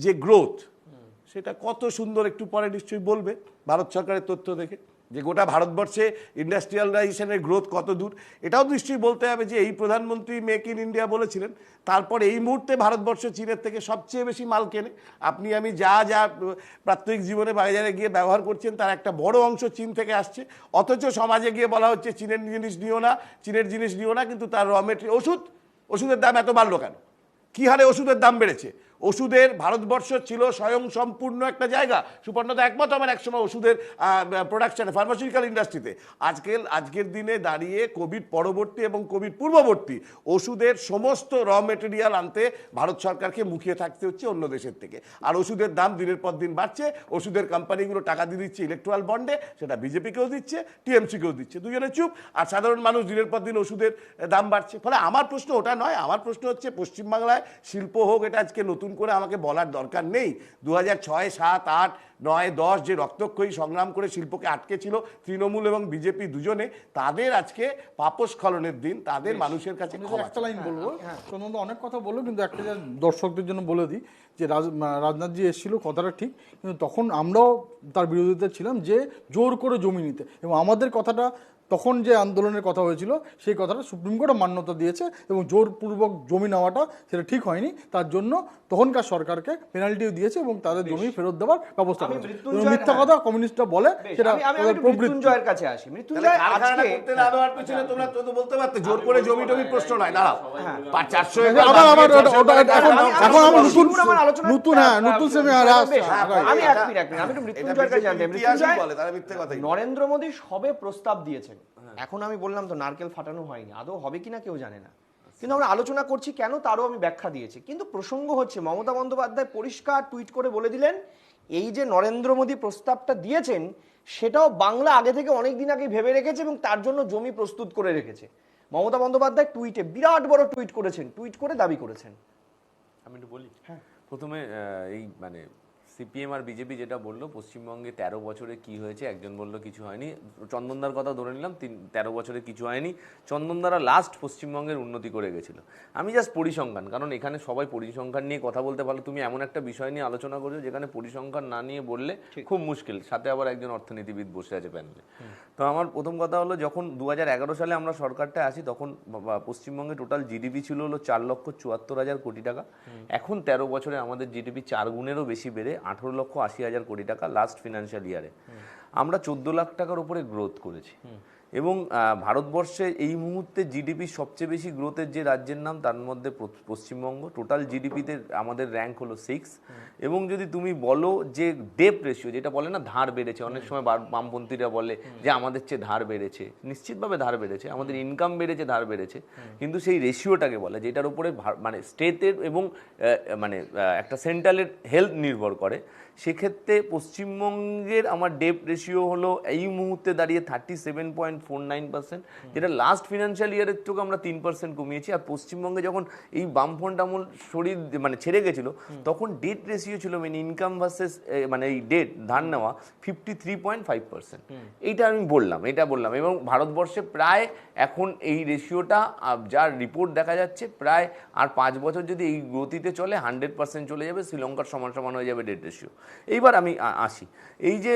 যে গ্রোথ, সেটা কত সুন্দর, একটু পরে নিশ্চয়ই বলবে ভারত সরকারের তথ্য দেখে যে গোটা ভারতবর্ষে ইন্ডাস্ট্রিয়ালাইজেশনের গ্রোথ কত দূর। এটাও নিশ্চয়ই বলতে হবে যে এই প্রধানমন্ত্রী মেক ইন ইন্ডিয়া বলেছিলেন, তারপর এই মুহূর্তে ভারতবর্ষ চীনের থেকে সবচেয়ে বেশি মাল কেনে। আপনি আমি যা যা প্রাত্যহিক জীবনে বাজারে গিয়ে ব্যবহার করছেন, তার একটা বড় অংশ চীন থেকে আসছে, অথচ সমাজে গিয়ে বলা হচ্ছে চীনের জিনিস নিও না, চীনের জিনিস নিও না, কিন্তু তার র মেটেরিয়াল ওষুধের দাম এত বাড়লো কেন? কী হারে ওষুধের দাম বেড়েছে? ওষুধের ভারতবর্ষ ছিল স্বয়ং সম্পূর্ণ একটা জায়গা, সুপর্ণতা একমত আমার, একসময় ওষুধের প্রোডাকশানে ফার্মাসিউটিক্যাল ইন্ডাস্ট্রিতে। আজকের দিনে দাঁড়িয়ে কোভিড পরবর্তী এবং কোভিড পূর্ববর্তী ওষুধের সমস্ত র মেটেরিয়াল আনতে ভারত সরকারকে মুখিয়ে থাকতে হচ্ছে অন্য দেশের থেকে, আর ওষুধের দাম দিনের পর দিন বাড়ছে। ওষুধের কোম্পানিগুলো টাকা দিয়ে দিচ্ছে ইলেকট্রাল বন্ডে, সেটা বিজেপিকেও দিচ্ছে টিএমসিকেও দিচ্ছে, দুজনে চুপ, আর সাধারণ মানুষ দিনের পর দিন ওষুধের দাম বাড়ছে। ফলে আমার প্রশ্ন ওটা নয়, আমার প্রশ্ন হচ্ছে পশ্চিমবাংলায় শিল্প হোক, এটা আজকে নতুন করে আমাকে বলার দরকার নেই। 2006, 7, 8, 9, 10 যে রক্তক্ষয়ী সংগ্রাম করে শিল্পকে আটকে ছিল তৃণমূল এবং বিজেপি দুজনে, তাদের আজকে পাপস্খলনের দিন, তাদের মানুষের কাছে একটা লাইন বলবো, প্রনন্দ অনেক কথা বললো, কিন্তু একটা দর্শকদের জন্য বলে দিই যে রাজনাথজি এসেছিল, কথাটা ঠিক, কিন্তু তখন আমরাও তার বিরোধিতা ছিলাম যে জোর করে জমি নিতে, এবং আমাদের কথাটা তখন যে আন্দোলনের কথা হয়েছিল সেই কথাটা সুপ্রিম কোর্ট মান্যতা দিয়েছে এবং জোরপূর্বক জমি নেওয়াটা সেটা ঠিক হয়নি, তার জন্য তখনকার সরকারকে পেনাল্টিও দিয়েছে এবং তাদের জমি ফেরত দেওয়ার ব্যবস্থা আমি করেছে। মৃত্যুঞ্জয়- মিথ্যা কথা কমিউনিস্টরা বলে বেশ, সেটা আমি তাদের একটু প্রবৃত্তি। মৃত্যুঞ্জয়ের কাছে আসি। তাহলে মৃত্যুঞ্জয়, কারখানাটা আজকে করতে না দেওয়ার পেছনে তোমরা তো বলতে পারতে জোর করে জমি টমি প্রশ্ন নয়, দাঁড়াও 400 একর আবার বাদ আবার দিয়ে ওটা- 600 ওটা- একর এখন দাম- এখন আমার নতুন আমার আলোচনা নতুন হ্যাঁ নতুন সেমিনার বেশ, আমি এটা- এক মিনিট আমি একটু এটা মৃত্যুঞ্জয়ের কাছে জানতে চাই। ইতিহাসই মৃত্যুঞ্জয়, বলে, তারা মিথ্যে কথাই বলে। নরেন্দ্র মোদী সবে প্রস্তাব দিয়েছেন, এখন আমি বললাম তো নারকেল ফাটানো হয়নি, আদৌ হবে কিনা কেউ জানে না, কিন্তু আমরা আলোচনা করছি কেন তারও আমি ব্যাখ্যা দিয়েছি। কিন্তু প্রসঙ্গ হচ্ছে মমতা বন্দ্যোপাধ্যায় পরিষ্কার টুইট করে বলে দিলেন এই যে নরেন্দ্র মোদী প্রস্তাবটা দিয়েছেন সেটাও বাংলা আগে থেকে অনেক দিন আগে ভেবে রেখেছে এবং তার জন্য জমি প্রস্তুত করে রেখেছে। মমতা বন্দ্যোপাধ্যায় টুইটে বিরাট বড় টুইট করেছেন, টুইট করে দাবি করেছেন। আমি একটু বলি, প্রথমে এই মানে সিপিএম আর বিজেপি যেটা বললো পশ্চিমবঙ্গে 13 বছরে কি হয়েছে, একজন বললো কিছু হয়নি, চন্দনদার কথা ধরে নিলাম 13 বছরে কিছু হয়নি, চন্দনদারা লাস্ট পশ্চিমবঙ্গের উন্নতি করে গেছিল। আমি জাস্ট পরিসংখ্যান, কারণ এখানে সবাই পরিসংখ্যান নিয়ে কথা বলতে পারলো, তুমি এমন একটা বিষয় নিয়ে আলোচনা করছো যেখানে পরিসংখ্যান না নিয়ে বললে খুব মুশকিল, সাথে আবার একজন অর্থনীতিবিদ বসে আছে প্যানেলে। তো আমার প্রথম কথা হলো যখন 2011 সালে আমরা সরকারটা আসি তখন পশ্চিমবঙ্গে টোটাল জিডিপি ছিল হলো 4,74,000 কোটি টাকা। এখন 13 বছরে আমাদের জিডিপি 4 গুণেরও বেশি বেড়ে 18,80,000 কোটি টাকা লাস্ট ফিনান্সিয়াল ইয়ারে। আমরা 14 লাখ টাকার উপরে গ্রোথ করেছি এবং ভারতবর্ষে এই মুহূর্তে জিডিপি সবচেয়ে বেশি গ্রোথের যে রাজ্যের নাম তার মধ্যে পশ্চিমবঙ্গ। টোটাল জিডিপিতে আমাদের র্যাঙ্ক হলো 6। এবং যদি তুমি বলো যে ডেপ রেশিও যেটা বলে না ধার বেড়েছে, অনেক সময় বামপন্থীরা বলে যে আমাদের চেয়ে ধার বেড়েছে, নিশ্চিতভাবে ধার বেড়েছে, আমাদের ইনকাম বেড়েছে, ধার বেড়েছে, কিন্তু সেই রেশিওটাকে বলে যেটার উপরে মানে স্টেটের এবং মানে একটা সেন্ট্রালের হেলথ নির্ভর করে। সেক্ষেত্রে পশ্চিমবঙ্গের আমার ডেপ রেশিও হলো এই মুহূর্তে দাঁড়িয়ে 37.49%, যেটা লাস্ট ফিনান্সিয়াল ইয়ারের থেকে আমরা 3% কমিয়েছি। আর পশ্চিমবঙ্গে যখন এই বামফ্রন্ট আমল শরীর মানে ছেড়ে গেছিল তখন ডেট রেশিও ছিল মানে ইনকাম ভার্সেস মানে এই ডেট ধার নেওয়া 53.5%। এইটা আমি বললাম, এটা বললাম। এবং ভারতবর্ষে প্রায় এখন এই রেশিওটা যার রিপোর্ট দেখা যাচ্ছে প্রায় আর 5 বছর যদি এই গতিতে চলে 100% চলে যাবে, শ্রীলঙ্কার সমান সমান হয়ে যাবে ডেট রেশিও। এইবার আমি আসি, এই যে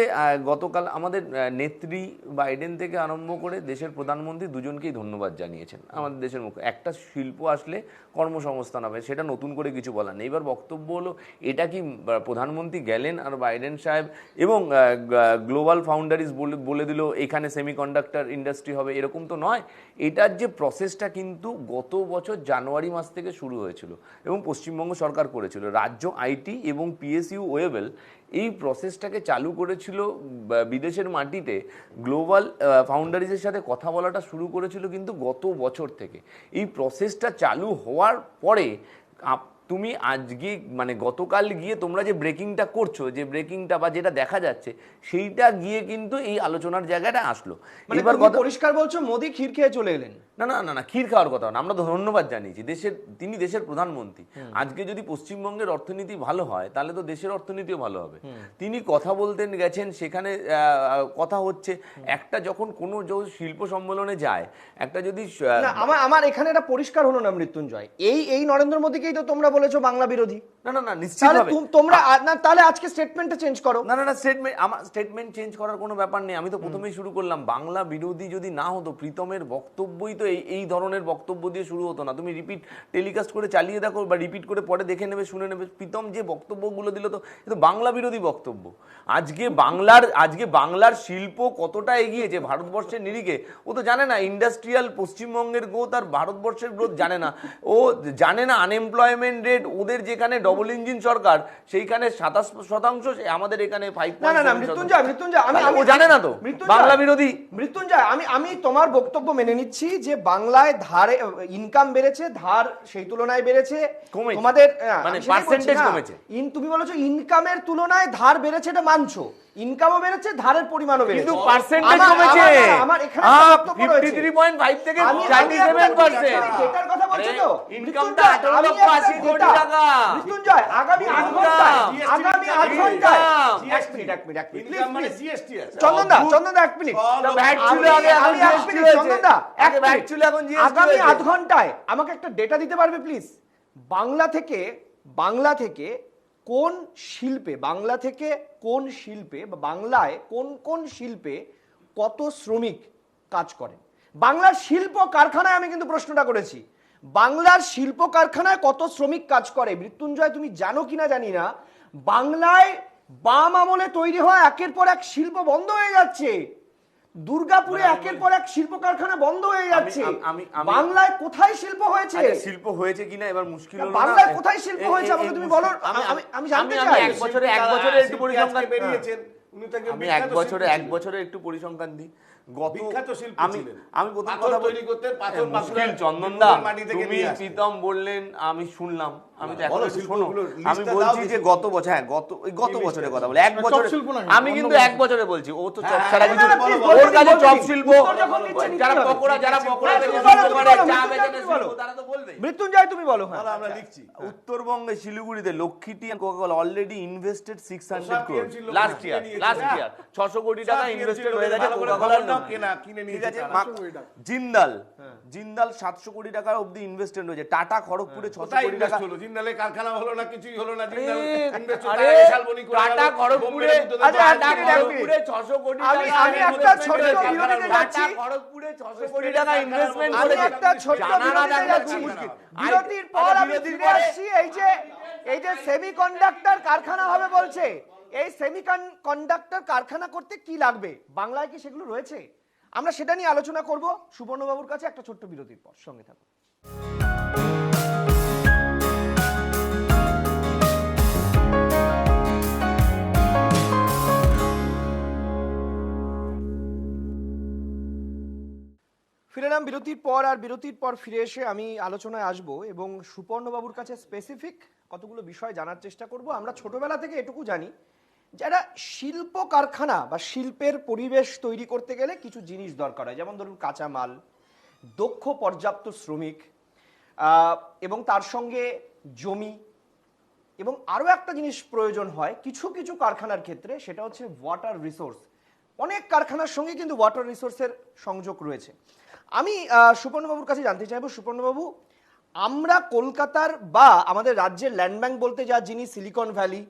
গতকাল আমাদের নেত্রী বাইডেন থেকে আরম্ভ করে দেশের প্রধানমন্ত্রী দুজনকেই ধন্যবাদ জানিয়েছেন আমাদের দেশের মুখে। একটা শিল্প আসলে কর্মসংস্থান হবে, সেটা নতুন করে কিছু বলার নেই। এবার বক্তব্য হলো এটা কি প্রধানমন্ত্রী গেলেন আর বাইডেন সাহেব এবং গ্লোবাল ফাউন্ডারিজ বলে দিল এখানে সেমিকন্ডাক্টর ইন্ডাস্ট্রি হবে, এরকম তো নয়। এটার যে প্রসেসটা কিন্তু গত বছর জানুয়ারি মাস থেকে শুরু হয়েছিল এবং পশ্চিমবঙ্গ সরকার করেছিল। রাজ্য আইটি এবং পিএসইউ ওয়েবেল এই প্রসেসটাকে চালু করেছিল বিদেশের মাটিতে। গ্লোবাল ফাউন্ডারিজের সাথে কথা বলাটা শুরু করেছিল কিন্তু গত বছর থেকে। এই প্রসেসটা চালু হওয়ার পরে তুমি আজকে মানে গতকাল গিয়ে তোমরা যে ব্রেকিংটা করছো, যে ব্রেকিংটা বা যেটা দেখা যাচ্ছে সেইটা গিয়ে কিন্তু এই আলোচনার জায়গাটা আসলো। এবার পরিষ্কার বলছো মোদী ক্ষীর খেয়ে চলে এলেন? না না না না, ক্ষীর খাওয়ার কথা না, আমরা তো ধন্যবাদ জানিয়েছি। তিনি দেশের প্রধানমন্ত্রী। আজকে যদি পশ্চিমবঙ্গের অর্থনীতি ভালো হয় তাহলে তো দেশের অর্থনীতিও ভালো হবে। তিনি কথা বলতেন গেছেন, সেখানে কথা হচ্ছে একটা যখন কোনো শিল্প সম্মেলনে যায় একটা যদি আমার এখানে এটা পরিষ্কার হলো না মৃত্যুঞ্জয়, এই নরেন্দ্র মোদীকেই তো তোমরা বলেছো বাংলা বিরোধী। না না না, নিশ্চিতভাবে তোমরা তাহলে আজকে স্টেটমেন্টটা চেঞ্জ করো। না না না, স্টেটমেন্ট চেঞ্জ করার কোনো ব্যাপার নেই। আমি তো প্রথমেই শুরু করলাম, বাংলা বিরোধী যদি না হতো প্রীতমের বক্তব্যই তো এই ধরনের বক্তব্য দিয়ে শুরু হতো না। তুমি রিপিট টেলিকাস্ট করে চালিয়ে দেখো বা রিপিট করে পরে দেখে নেবে, শুনে নেবে। প্রীতম যে বক্তব্যগুলো দিল তো এ তো বাংলা বিরোধী বক্তব্য। আজকে বাংলার শিল্প কতটা এগিয়েছে ভারতবর্ষের নিরিখে ও তো জানে না। ইন্ডাস্ট্রিয়াল পশ্চিমবঙ্গের গ্রোথ আর ভারতবর্ষের গ্রোথ জানে না। ও জানে না আনএমপ্লয়মেন্ট রেট ওদের যেখানে ডবল ইঞ্জিন সরকার সেইখানে 27%, আমাদের এখানে 5%। না না মৃত্যুঞ্জয় ও জানে না তো বাংলা বিরোধী। মৃত্যুঞ্জয় আমি তোমার বক্তব্য মেনে নিচ্ছি যে বাংলায় ধারে ইনকাম বেড়েছে, ধার সেই তুলনায় বেড়েছে, তোমাদের মানে পার্সেন্টেজ কমেছে। তুমি বলেছো ইনকামের তুলনায় ধার বেড়েছে, এটা মানছো, ইনকামও বেড়েছে, ধারের পরিমাণও বেড়েছে, কিন্তু পার্সেন্টেজ কমেছে। আমার এখানে 53.5 থেকে 47%। ডেটার কথা বলছো তো ইনকামটা 18,80 কোটি টাকা। মৃত্যুঞ্জয় আগামী 8 ঘন্টায় চন্দনদা 1 মিনিট, আগামী 8 ঘন্টায় আমাকে একটা ডেটা দিতে পারবে প্লিজ? বাংলা থেকে কোন শিল্পে বা বাংলায় কোন শিল্পে কত শ্রমিক কাজ করেন? বাংলার শিল্প কারখানায় আমি কিন্তু প্রশ্নটা করেছি, বাংলার শিল্প কারখানায় কত শ্রমিক কাজ করে? মৃত্যুঞ্জয়, তুমি জানো কিনা জানি না, বাংলায় বাম আমলে তৈরি হওয়া একের পর এক শিল্প বন্ধ হয়ে যাচ্ছে। দুর্গাপুরে একের পর এক শিল্প কারখানা বন্ধ হয়ে যাচ্ছে। বাংলায় কোথায় শিল্প হয়েছে? শিল্প হয়েছে কিনা এবার মুশকিল হলো, বাংলায় কোথায় শিল্প হয়েছে আমাকে তুমি বলো, আমি জানতে চাই। এক বছরে একটু পরিসংখ্যান বেরিয়েছেন, আমি এক বছরে একটু পরিসংখ্যান দিই। আমি প্রথম কথা বলি, মুশকিল চন্দনদা, তুমি প্রীতম বললেন আমি শুনলাম, আমি তো এখন শোনো, আমি বলছি যে গত বছর, গত বছরের কথা বলি, এক বছর, আমি কিন্তু এক বছরে বলছি, ও তো চপ ছাড়া কিছু, ওর কাছে চপ শিল্প, যারা পকোড়া চা বেচে তারা তো বলবে। মৃত্যুঞ্জয় তুমি বলো। আমরা লিখছি, উত্তরবঙ্গে শিলিগুড়িতে লক্ষ্মীটি Coca Cola already invested 600 crore last year 600 কোটি টাকা ইনভেস্টেড হয়ে গেছে কোকাকোলার কিনে নিয়ে গেছে। জিন্দাল 700 কোটি টাকা অবধি ইনভেস্টেড হয়েছে। টাটা খড়গপুরে 600 কোটি টাকা, জিন্দালের কারখানা হলো না, কিছুই হলো না। টাটা খড়গপুরে 600 কোটি টাকা, আমি একটা ছোট্ট বিরতিতে যাচ্ছি, খড়গপুরে 600 কোটি টাকা ইনভেস্টমেন্ট আমি করেছে। একটা ছোট্ট বিরতিতে যাচ্ছি, বিরতির পর আমি ফিরে আসছি। এই যে সেমিকন্ডাক্টর কারখানা হবে বলছে, এই সেমিকন্ডাক্টর কারখানা করতে কি লাগবে, বাংলায় কি সেগুলো রয়েছে? আমরা সেটা নিয়ে আলোচনা করব সুবর্ণবাবুর কাছে একটা ছোট্ট বিরতির পর। সঙ্গে থাকুন। ফিরে এলাম বিরতির পর, আর বিরতির পর ফিরে এসে আমি আলোচনায় আসব এবং সুবর্ণবাবুর কাছে স্পেসিফিক কতগুলো বিষয় জানার চেষ্টা করব। আমরা ছোটবেলা থেকে এটুকু জানি, যারা শিল্প কারখানা বা শিল্পের পরিবেশ তৈরি করতে গেলে কিছু জিনিস দরকার হয়, যেমন ধরুন কাঁচামাল, দক্ষ পর্যাপ্ত শ্রমিক, এবং তার সঙ্গে জমি, এবং আরও একটা জিনিস প্রয়োজন হয় কিছু কিছু কারখানার ক্ষেত্রে, সেটা হচ্ছে ওয়াটার রিসোর্স। অনেক কারখানার সঙ্গে কিন্তু ওয়াটার রিসোর্সের সংযোগ রয়েছে। আমি সুবর্ণবাবুর কাছে জানতে চাইবো, সুবর্ণবাবু, আমরা কলকাতার বা আমাদের রাজ্যের ল্যান্ড ব্যাংক বলতে যা যিনি সিলিকন ভ্যালি,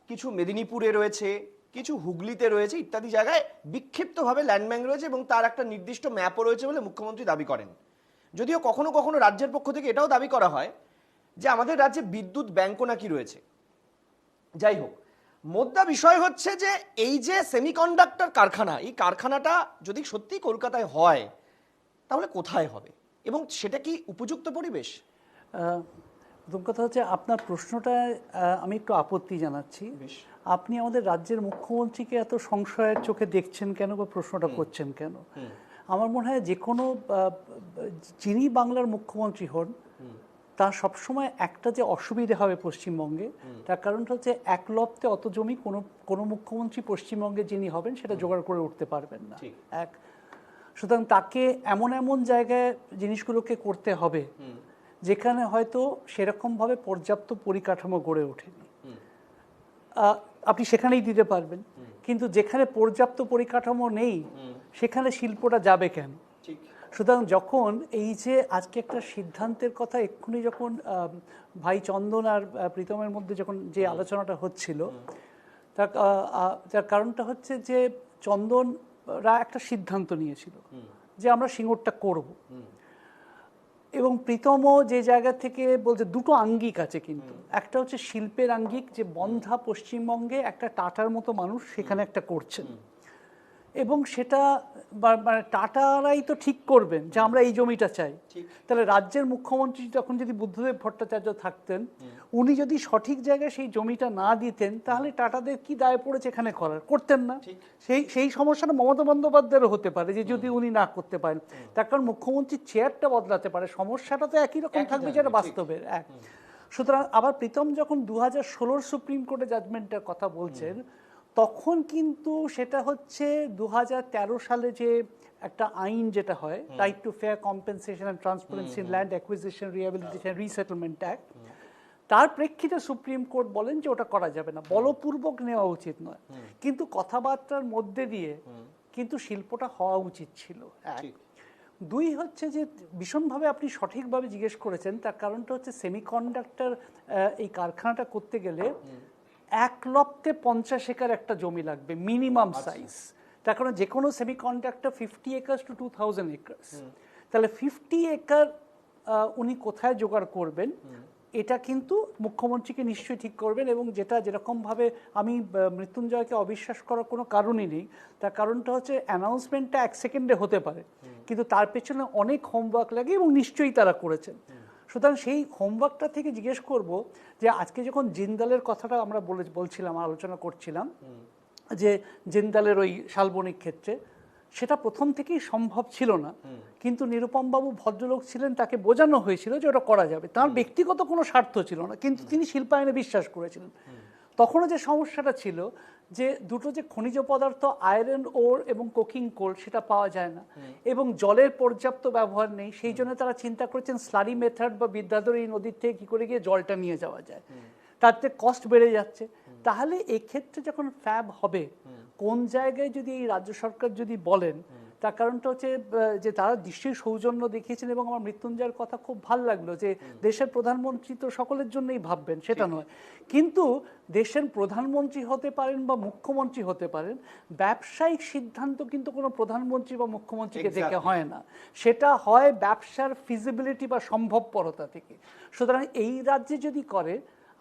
কিছু মেদিনীপুরে রয়েছে, কিছু হুগলিতে রয়েছে, ইত্যাদি জায়গায় বিক্ষিপ্তভাবে ল্যান্ড ব্যাংক রয়েছে এবং তার একটা নির্দিষ্ট ম্যাপও রয়েছে বলে মুখ্যমন্ত্রী দাবি করেন। যদিও কখনো কখনো রাজ্যের পক্ষ থেকে এটাও দাবি করা হয় যে আমাদের রাজ্যে বিদ্যুৎ ব্যাংকও নাকি রয়েছে। যাই হোক, মোদ্দা বিষয় হচ্ছে যে এই যে সেমিকন্ডাক্টর কারখানা, এই কারখানাটা যদি সত্যি কলকাতায় হয় তাহলে কোথায় হবে এবং সেটা কি উপযুক্ত পরিবেশ? প্রথম কথা হচ্ছে আপনার প্রশ্নটায় আমি একটু আপত্তি জানাচ্ছি। আপনি আমাদের রাজ্যের মুখ্যমন্ত্রীকে এত সংশয়ের চোখে দেখছেন কেন বা প্রশ্নটা করছেন কেন? আমার মনে হয় যে কোনো যিনি বাংলার মুখ্যমন্ত্রী হন তার সবসময় একটা যে অসুবিধা হবে পশ্চিমবঙ্গে, তার কারণটা হচ্ছে এক লপ্তে অত জমি কোনো মুখ্যমন্ত্রী পশ্চিমবঙ্গে যিনি হবেন সেটা জোগাড় করে উঠতে পারবেন না। এক, সুতরাং তাকে এমন এমন জায়গায় জিনিসগুলোকে করতে হবে যেখানে হয়তো সেরকমভাবে পর্যাপ্ত পরিকাঠামো গড়ে ওঠেনি। আপনি সেখানেই দিতে পারবেন, কিন্তু যেখানে পর্যাপ্ত পরিকাঠামো নেই সেখানে শিল্পটা যাবে কেন? সুতরাং যখন এই যে আজকে একটা সিদ্ধান্তের কথা এক্ষুনি যখন ভাই চন্দন আর প্রীতমের মধ্যে যখন যে আলোচনাটা হচ্ছিল, তার কারণটা হচ্ছে যে চন্দনরা একটা সিদ্ধান্ত নিয়েছিল যে আমরা সিঙ্গুরটা করব, এবং প্রীতমও যে জায়গা থেকে বলছে দুটো আঙ্গিক আছে, কিন্তু একটা হচ্ছে শিল্পের আঙ্গিক, যে বন্ধা পশ্চিমবঙ্গে একটা টাটার মতো মানুষ সেখানে একটা করছেন, এবং সেটা মানে টাটারাই তো ঠিক করবেন যে আমরা এই জমিটা চাই। তাহলে রাজ্যের মুখ্যমন্ত্রী তখন যদি বুদ্ধদেব ভট্টাচার্য থাকতেন, উনি যদি সঠিক জায়গায় সেই জমিটা না দিতেন তাহলে টাটাদের কি দায় পড়েছে এখানে করতেন না। সেই সমস্যাটা মমতা বন্দ্যোপাধ্যায়েরও হতে পারে যে যদি উনি না করতে পারেন, তার কারণ মুখ্যমন্ত্রীর চেয়ারটা বদলাতে পারে, সমস্যাটা তো একই রকম থাকবে যেটা বাস্তবের। সুতরাং আবার প্রীতম যখন 2016 সুপ্রিম কোর্টে জাজমেন্টের কথা বলছেন, তখন কিন্তু সেটা হচ্ছে 2013 সালে যে একটা আইন যেটা হয়, right two fair compensation and transparency in land acquisition rehabilitation resettlement act, তার প্রেক্ষিতে সুপ্রিম কোর্ট বলেন যে ওটা করা যাবে না, বলপূর্বক নেওয়া উচিত নয়, কিন্তু কথাবার্তার মধ্যে দিয়ে কিন্তু শিল্পটা হওয়া উচিত ছিল। দুই হচ্ছে যে ভীষণভাবে আপনি সঠিকভাবে জিজ্ঞেস করেছেন, তার কারণটা হচ্ছে সেমিকন্ডাক্টর এই কারখানাটা করতে গেলে 1 লপ্তে 50 একর একটা জমি লাগবে মিনিমাম সাইজ, তার কারণ যে কোনো সেমিকন্ডাক্টর 50 একর্স টু 2000 একর্স, তাহলে 50 একর উনি কোথায় জোগাড় করবেন এটা কিন্তু মুখ্যমন্ত্রীকে নিশ্চয়ই ঠিক করবেন। এবং যেরকমভাবে আমি মৃত্যুঞ্জয়কে অবিশ্বাস করার কোনো কারণই নেই, তার কারণটা হচ্ছে অ্যানাউন্সমেন্টটা 1 সেকেন্ডে হতে পারে, কিন্তু তার পেছনে অনেক হোমওয়ার্ক লাগে এবং নিশ্চয়ই তারা করেছেন। সুতরাং সেই হোমওয়ার্কটা থেকে জিজ্ঞেস করব যে আজকে যখন জিন্দালের কথাটা আমরা বলছিলাম, আলোচনা করছিলাম যে জিন্দালের ওই শালবনির ক্ষেত্রে, সেটা প্রথম থেকেই সম্ভব ছিল না, কিন্তু নিরুপম বাবু ভদ্রলোক ছিলেন, তাকে বোঝানো হয়েছিল যে ওটা করা যাবে। তার ব্যক্তিগত কোনো স্বার্থ ছিল না, কিন্তু তিনি শিল্পায়নে বিশ্বাস করেছিলেন। তখনও যে সমস্যাটা ছিল যে দুটো যে খনিজ পদার্থ আয়রন ওর এবং কোকিং কোল সেটা পাওয়া যায় না এবং জলের পর্যাপ্ত ব্যবহার নেই, সেই জন্য তারা চিন্তা করেছেন স্লারি মেথড বা বিদ্যাধরী নদীর থেকে কী করে গিয়ে জলটা নিয়ে যাওয়া যায়, তাতে কস্ট বেড়ে যাচ্ছে। তাহলে এক্ষেত্রে যখন ফ্যাব হবে, কোন জায়গায় যদি এই রাজ্য সরকার যদি বলেন, তার কারণটা হচ্ছে যে তারা নিশ্চয়ই সৌজন্য দেখিয়েছেন। এবং আমার মৃত্যুঞ্জয়ের কথা খুব ভালো লাগলো যে দেশের প্রধানমন্ত্রী তো সকলের জন্যই ভাববেন, সেটা নয়, কিন্তু দেশের প্রধানমন্ত্রী হতে পারেন বা মুখ্যমন্ত্রী হতে পারেন, ব্যবসায়িক সিদ্ধান্ত কিন্তু কোনো প্রধানমন্ত্রী বা মুখ্যমন্ত্রীকে দেখে হয় না, সেটা হয় ব্যবসার ফিজিবিলিটি বা সম্ভবপরতা থেকে। সুতরাং এই রাজ্যে যদি করে,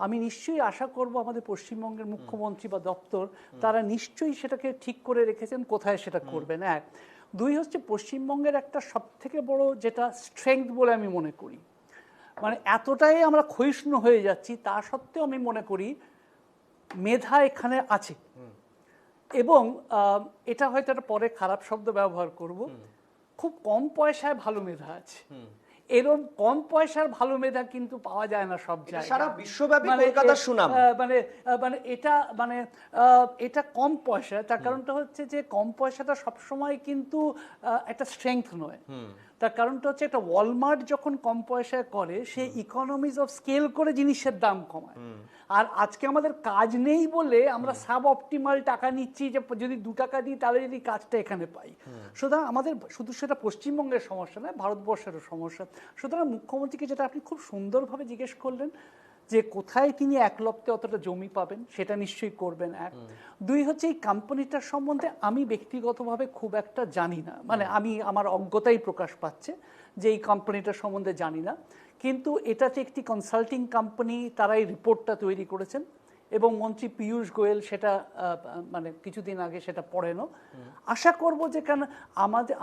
আমি নিশ্চয়ই আশা করব আমাদের পশ্চিমবঙ্গের মুখ্যমন্ত্রী বা দপ্তর তারা নিশ্চয়ই সেটাকে ঠিক করে রেখেছেন কোথায় সেটা করবেন। 1, 2 হচ্ছে পশ্চিমবঙ্গের একটা সবথেকে বড় যেটা স্ট্রেংথ বলে আমি মনে করি, মানে এতটাই আমরা ক্ষয়িষ্ণু হয়ে যাচ্ছি, তা সত্ত্বেও আমি মনে করি মেধা এখানে আছে। এবং এটা হয়তো একটা পরে খারাপ শব্দ ব্যবহার করব, খুব কম পয়সায় ভালো মেধা আছে। এরকম কম পয়সার ভালো মেধা কিন্তু পাওয়া যায় না সব জায়গায়, সারা বিশ্বব্যাপী কলকাতার সুনাম। মানে এটা কম পয়সা, তার কারণটা হচ্ছে যে কম পয়সাটা সবসময় কিন্তু একটা স্ট্রেংথ নয়। তার কারণটা হচ্ছে একটা ওয়ালমার্ট যখন কম পয়সায় করে, সে ইকোনমিজ অফ স্কেল করে জিনিসের দাম কমায়। আর আজকে আমাদের কাজ নেই বলে আমরা সাব অপটিমাল টাকা নিচ্ছি, যে যদি 2 টাকা দিই তাহলে যদি কাজটা এখানে পাই। সুতরাং আমাদের শুধু সেটা পশ্চিমবঙ্গের সমস্যা নয়, ভারতবর্ষেরও সমস্যা। সুতরাং মুখ্যমন্ত্রীকে যেটা আপনি খুব সুন্দরভাবে জিজ্ঞেস করলেন যে কোথায় তিনি একলপ্তে অতটা জমি পাবেন, সেটা নিশ্চয়ই করবেন। 1, 2 হচ্ছে এই কোম্পানিটার সম্বন্ধে আমি ব্যক্তিগতভাবে খুব একটা জানি না, মানে আমার অজ্ঞতাই প্রকাশ পাচ্ছে যে এই কোম্পানিটার সম্বন্ধে জানি না, কিন্তু এটাতে একটি কনসাল্টিং কোম্পানি তারা এই রিপোর্টটা তৈরি করেছেন এবং মন্ত্রী পীযূষ গোয়েল সেটা মানে কিছুদিন আগে সেটা পড়েনও। আশা করব যে কেন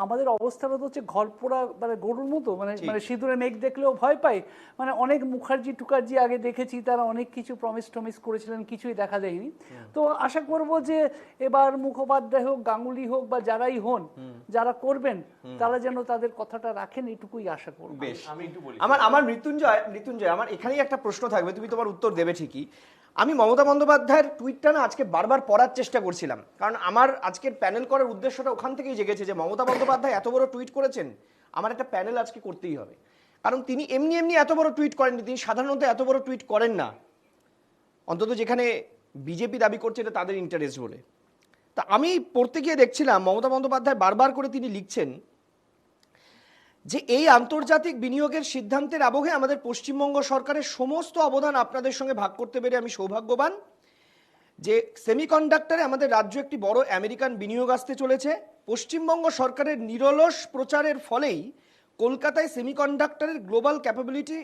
আমাদের অবস্থাটা তো হচ্ছে ঘর পোড়া মানে গরুর মতো, মানে সিঁদুরে মেঘ দেখলেও ভয় পাই। মানে অনেক মুখার্জি আগে দেখেছি, তারা অনেক কিছু প্রমিস টমিস করেছিলেন, কিছুই দেখা দেয়নি। তো আশা করব যে এবার মুখোপাধ্যায় হোক, গাঙ্গুলি হোক বা যারাই হন, যারা করবেন তারা যেন তাদের কথাটা রাখেন, এটুকুই আশা করব। বেশ, আমার মৃত্যুঞ্জয় আমার এখানেই একটা প্রশ্ন থাকবে, তুমি তোমার উত্তর দেবে ঠিকই। আমি মমতা বন্দ্যোপাধ্যায়ের টুইটটা না আজকে বারবার পড়ার চেষ্টা করছিলাম, কারণ আমার আজকের প্যানেল করার উদ্দেশ্যটা ওখান থেকেই জেগেছে যে মমতা বন্দ্যোপাধ্যায় এত বড় টুইট করেছেন, আমার একটা প্যানেল আজকে করতেই হবে। কারণ তিনি এমনি এত বড় টুইট করেননি, তিনি সাধারণত এত বড় টুইট করেন না, অন্তত যেখানে বিজেপি দাবি করছে এটা তাদের ইন্টারেস্ট বলে। তা আমি পড়তে গিয়ে দেখছিলাম মমতা বন্দ্যোপাধ্যায় বারবার করে তিনি লিখছেন যে এই আন্তর্জাতিক বিনিয়োগের সিদ্ধান্তের আবহে আমাদের পশ্চিমবঙ্গ সরকারের সমস্ত অবদান আপনাদের সঙ্গে ভাগ করতে পেরে আমি সৌভাগ্যবান, যে সেমিকন্ডাক্টরে আমাদের রাজ্য একটি বড় আমেরিকান বিনিয়োগ আসতে চলেছে। পশ্চিমবঙ্গ সরকারের নিরলস প্রচারের ফলেই কলকাতায় সেমিকন্ডাক্টরের গ্লোবাল ক্যাপাবিলিটি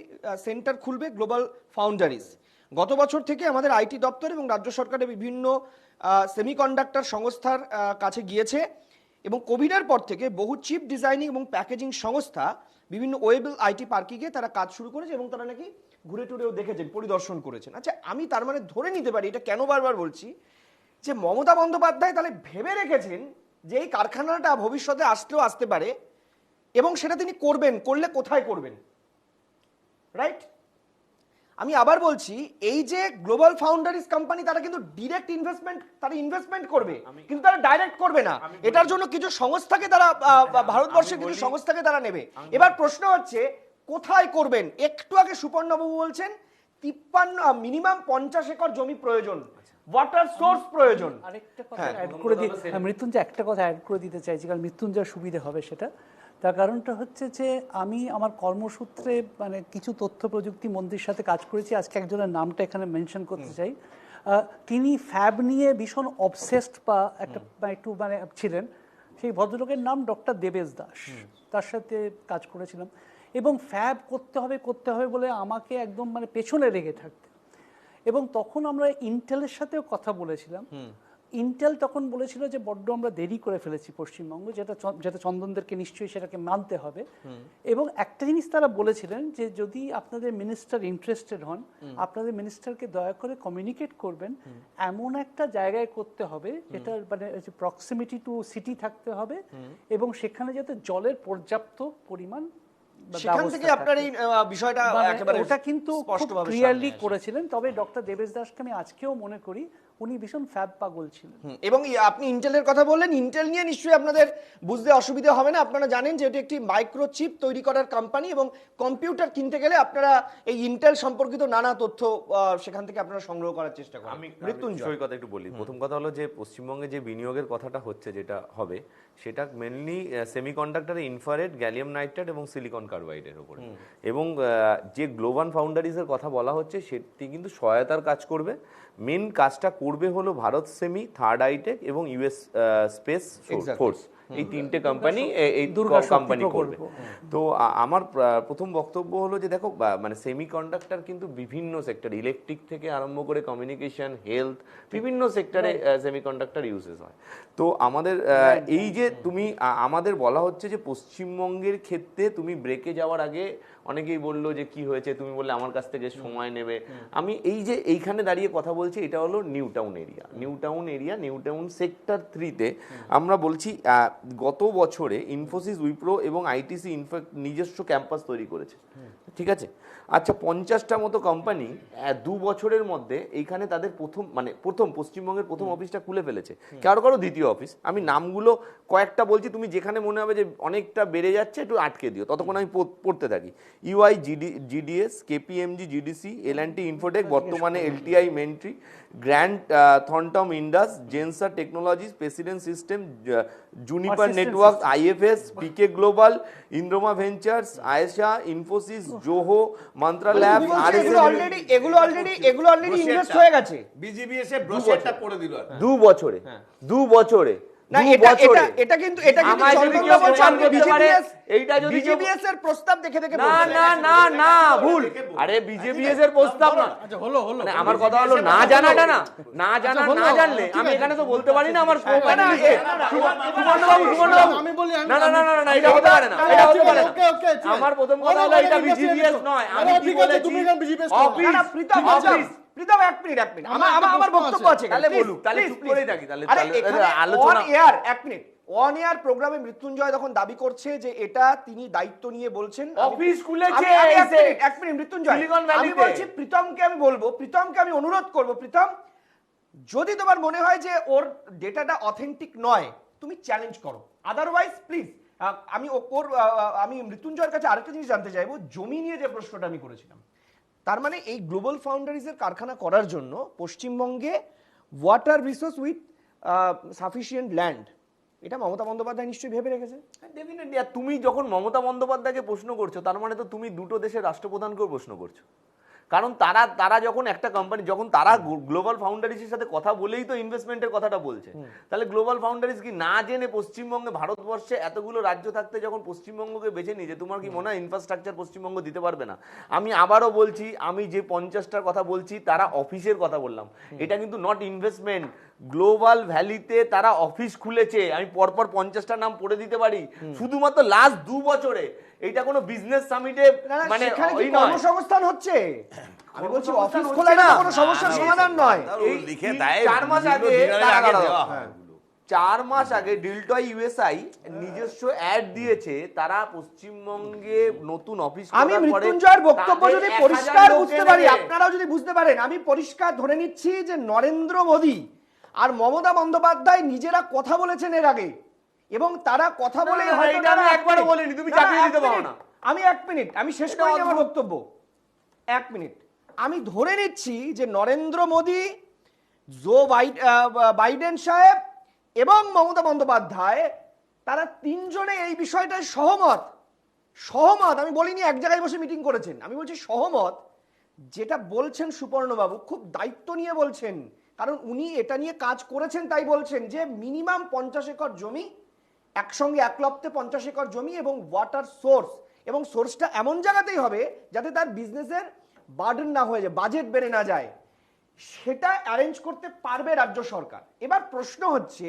সেন্টার খুলবে, গ্লোবাল ফাউন্ডারিজ। গত বছর থেকে আমাদের আইটি দপ্তর এবং রাজ্য সরকারের বিভিন্ন সেমিকন্ডাক্টর সংস্থার কাছে গিয়েছে এবং কোভিডের পর থেকে বহু চিপ ডিজাইনিং এবং প্যাকেজিং সংস্থা বিভিন্ন ওয়েবল আইটি পার্কে গিয়ে তারা কাজ শুরু করেছে এবং তারা নাকি ঘুরে টুরেও দেখেছেন, পরিদর্শন করেছেন। আচ্ছা, আমি তার মানে ধরে নিতে পারি, এটা কেন বারবার বলছি, যে মমতা বন্দ্যোপাধ্যায় তাহলে ভেবে রেখেছেন যে এই কারখানাটা ভবিষ্যতে আসতেও আসতে পারে এবং সেটা তিনি করবেন, করলে কোথায় করবেন, রাইট? আমি আবার বলছি, এই যে গ্লোবাল ফাউন্ডারিজ কোম্পানি, তারা কিন্তু ডিরেক্ট ইনভেস্টমেন্ট করবে, কিন্তু তারা ডাইরেক্ট করবে না। এটার জন্য কিছু সংস্থাকে তারা ভারতবর্ষের কিছু সংস্থাকে তারা নেবে। এবার প্রশ্ন হচ্ছে কোথায় করবেন। একটু আগে সুপর্ণবাবু বলছেন 53 মিনিমাম 50 একর জমি প্রয়োজন, ওয়াটার সোর্স প্রয়োজন। আরেকটা কথা অ্যাড করে দিই মৃত্যুঞ্জয়, একটা কথা অ্যাড করে দিতে চাইছি, কারণ মৃত্যুঞ্জয় সুবিধা হবে সেটা। তার কারণটা হচ্ছে যে আমি আমার কর্মসূত্রে মানে কিছু তথ্য প্রযুক্তি মন্ত্রীর সাথে কাজ করেছি, আজকে একজনের নামটা এখানে মেনশন করতে চাই। তিনি ফ্যাব নিয়ে ভীষণ অবসেসড বা একটু মানে ছিলেন। সেই ভদ্রলোকের নাম ডক্টর দেবেশ দাস, তার সাথে কাজ করেছিলাম এবং ফ্যাব করতে হবে বলে আমাকে একদম মানে পেছনে লেগে থাকতে। এবং তখন আমরা ইন্টেলের সাথেও কথা বলেছিলাম। ইন্টেল তখন বলেছিল যে বড্ড আমরা দেরি করে ফেলেছি পশ্চিমবঙ্গ, যেটা চন্দনদেরকে নিশ্চয়ই সেটাকে মানতে হবে। এবং একটা জিনিস তারা বলেছিলেন যে যদি আপনাদের মিনিস্টার ইন্টারেস্টেড হন, আপনাদের মিনিস্টারকে দয়া করে কমিউনিকেট করবেন, এমন একটা জায়গায় করতে হবে যেটা মানে প্রক্সিমিটি টু সিটি থাকতে হবে এবং সেখানে যাতে জলের পর্যাপ্ত পরিমাণ সেখান থেকে আপনার এই বিষয়টা একেবারে ওটা কিন্তু স্পষ্টভাবে ক্লিয়ারলি করেছিলেন। তবে ডক্টর দেবেশ দাসকে আমি আজকেও মনে করি উনি ভীষণ ফ্যাব পাগল ছিলেন। এবং আপনি ইন্টেলের কথা বললেন, ইন্টেল নিয়ে নিশ্চয়ই আপনাদের বুঝতে অসুবিধা হবে না। আপনারা জানেন যে এটি একটি মাইক্রোচিপ তৈরি করার কোম্পানি এবং কম্পিউটার কিনতে গেলে আপনারা এই ইন্টেল সম্পর্কিত নানা তথ্য সেখান থেকে আপনারা সংগ্রহ করার চেষ্টা করেন। আমি মৃত্যুঞ্জয় কথা একটু বলি। প্রথম কথা হলো যে পশ্চিমবঙ্গে যে বিনিয়োগের কথাটা হচ্ছে, যেটা হবে সেটা mainly semiconductor, infrared, gallium nitrate এবং সিলিকন কার্বাইডের উপরে। এবং যে গ্লোবাল ফাউন্ডারিজের কথা বলা হচ্ছে সেটি কিন্তু সহায়তার কাজ করবে। মেন কাজটা করবে হলো ভারত সেমি, থার্ড আইটেক এবং ইউএস স্পেস ফোর্স, এই তিনটে কোম্পানি এই কোম্পানি করবে। তো আমার প্রথম বক্তব্য হলো যে দেখো, মানে সেমিকন্ডাক্টর কিন্তু বিভিন্ন সেক্টর, ইলেকট্রিক থেকে আরম্ভ করে কমিউনিকেশন, হেলথ, বিভিন্ন সেক্টরে সেমিকন্ডাক্টর ইউজেস হয়। তো আমাদের এই যে তুমি আমাদের বলা হচ্ছে যে পশ্চিমবঙ্গের ক্ষেত্রে তুমি ব্রেকে যাওয়ার আগে অনেকেই বললো যে কি হয়েছে, তুমি বললে আমার কাছ থেকে সময় নেবে। আমি এই যে এইখানে দাঁড়িয়ে কথা বলছি, এটা হলো New Town area, New Town sector 3-তে আমরা বলছি গত বছরে ইনফোসিস, উইপ্রো এবং আইটিসি ইনফ্যাক্ট নিজস্ব ক্যাম্পাস তৈরি করেছে, ঠিক আছে। আচ্ছা, 50টা মতো কোম্পানি 2 বছরের মধ্যে এইখানে তাদের প্রথম পশ্চিমবঙ্গের প্রথম অফিসটা খুলে ফেলেছে, কারো দ্বিতীয় অফিস। আমি নামগুলো কয়েকটা বলছি, তুমি যেখানে মনে হবে যে অনেকটা বেড়ে যাচ্ছে একটু আটকে দিও, ততক্ষণ আমি পড়তে থাকি। ইউআই GDS, KPMG GDC, L and T Infotech, বর্তমানে LTI Mindtree, Grant Thornton Indus, Zensar Technologies, Persistent System, Juniper Network, IFS, PK Global, ইন্দ্রমা ভেঞ্চার্স, আয়েশা, ইনফোসিস, জোহো, মন্ত্রা ল্যাব, এগুলো অলরেডি ইনভেস্ট হয়ে গেছে। বিজিবিএস এর ব্রোশারটা করে দিল 2 বছরে। না, এটা কিন্তু চন্দনদা বলছেন বিজিবিএস এর প্রস্তাব দেখে না ভুল। আরে বিজেপিএস এর প্রস্তাব না, আচ্ছা হলো মানে আমার কথা হলো না জানাটা না জানলে আমি এখানে তো বলতে পারি না আমার আমি বলি না এটা হতে পারে না, আমার প্রথম কথা হলো এটা বিজেপিএস নয়। আমি কি বলেছি প্রীতম এক মিনিট আমার বক্তব্য আছে, তাহলে বলুক, তাহলে চুপ করেই থাকি, তাহলে আলোচনা এক মিনিট। অন এয়ার প্রোগ্রামে মৃত্যুঞ্জয় যখন দাবি করছে যে এটা তিনি দায়িত্ব নিয়ে বলছেন, অফিস খুলেছে, এক মিনিট মৃত্যুঞ্জয়, আমি বলছি প্রীতমকে আমি বলবো, প্রীতমকে আমি অনুরোধ করব, প্রীতম যদি তোমার মনে হয় যে ওর ডেটাটা অথেন্টিক নয় তুমি চ্যালেঞ্জ করো, আদারওয়াইজ প্লিজ। আমি মৃত্যুঞ্জয়ের কাছে আরেকটা জিনিস জানতে চাইবো, জমি নিয়ে যে প্রশ্নটা আমি করেছিলাম, তার মানে এই গ্লোবাল ফাউন্ডারিজের কারখানা করার জন্য পশ্চিমবঙ্গে water resource with sufficient land, এটা মমতা বন্দ্যোপাধ্যায় নিশ্চয়ই ভেবে রেখেছে। ডেফিনেটলি। আর তুমি যখন মমতা বন্দ্যোপাধ্যায়কে প্রশ্ন করছো, তার মানে তো তুমি দুটো দেশের রাষ্ট্রপ্রধানকেও প্রশ্ন করছো। কারণ তারা যখন একটা কোম্পানি, যখন তারা গ্লোবাল ফাউন্ডারিজের সাথে কথা বলেই তো ইনভেস্টমেন্টের কথাটা বলছে, তাহলে গ্লোবাল ফাউন্ডারিজ কি না জেনে পশ্চিমবঙ্গে, ভারতবর্ষে এতগুলো রাজ্য থাকতে যখন পশ্চিমবঙ্গকে বেছে নিয়েছে, তোমার কি মনে হয় ইনফ্রাস্ট্রাকচার পশ্চিমবঙ্গ দিতে পারবে না? আমি আবারও বলছি, আমি যে 50টার কথা বলছি তারা অফিসের কথা বললাম, এটা কিন্তু নট ইনভেস্টমেন্ট। গ্লোবাল ভ্যালিতে তারা অফিস খুলেছে, আমি পরপর 50টা নাম পড়ে দিতে পারি, শুধুমাত্র লাস্ট 2 বছরে। এটা কোনো বিজনেস সামিটে মানে কর্মসংস্থান হচ্ছে, আমি বলছি অফিস খোলা না কোনো সমস্যার সমাধান নয়। এই লিখে দেয় 4 মাস আগে ডিলটয় ইউএসআই নিজস্ব অ্যাড দিয়েছে, তারা পশ্চিমবঙ্গে নতুন অফিস করার পরে। আমি মৃত্যুঞ্জয়ের বক্তব্য যদি পরিষ্কার বুঝতে পারি, আপনারাও যদি বুঝতে পারেন, আমি পরিষ্কার ধরে নিচ্ছি যে নরেন্দ্র মোদী আর মমতা বন্দ্যোপাধ্যায় নিজেরা কথা বলেছেন এর আগে, এবং তারা কথা বলে হয়তো আমি একবারও বলিনি তুমি চাকরি দিতে পারো না। আমি এক মিনিট, আমি শেষ করি আমার বক্তব্য, 1 মিনিট। আমি ধরে নিচ্ছি যে নরেন্দ্র মোদী, জো বাইডেন সাহেব এবং মমতা বন্দ্যোপাধ্যায়, তারা তিনজনে এই বিষয়টায় সহমত। আমি বলিনি এক জায়গায় বসে মিটিং করেছেন, আমি বলছি সহমত যেটা বলছেন সুপর্ণবাবু খুব দায়িত্ব নিয়ে বলছেন, কারণ উনি এটা নিয়ে কাজ করেছেন, তাই বলছেন যে মিনিমাম 50 একর জমি, একসঙ্গে এক লপ্তে 50 একর জমি এবং ওয়াটার সোর্স, এবং সোর্সটা এমন জায়গাতেই হবে যাতে তার বিজনেসের বার্ডেন না হয়ে যায়, বাজেট বেড়ে না যায়, সেটা অ্যারেঞ্জ করতে পারবে রাজ্য সরকার। এবার প্রশ্ন হচ্ছে,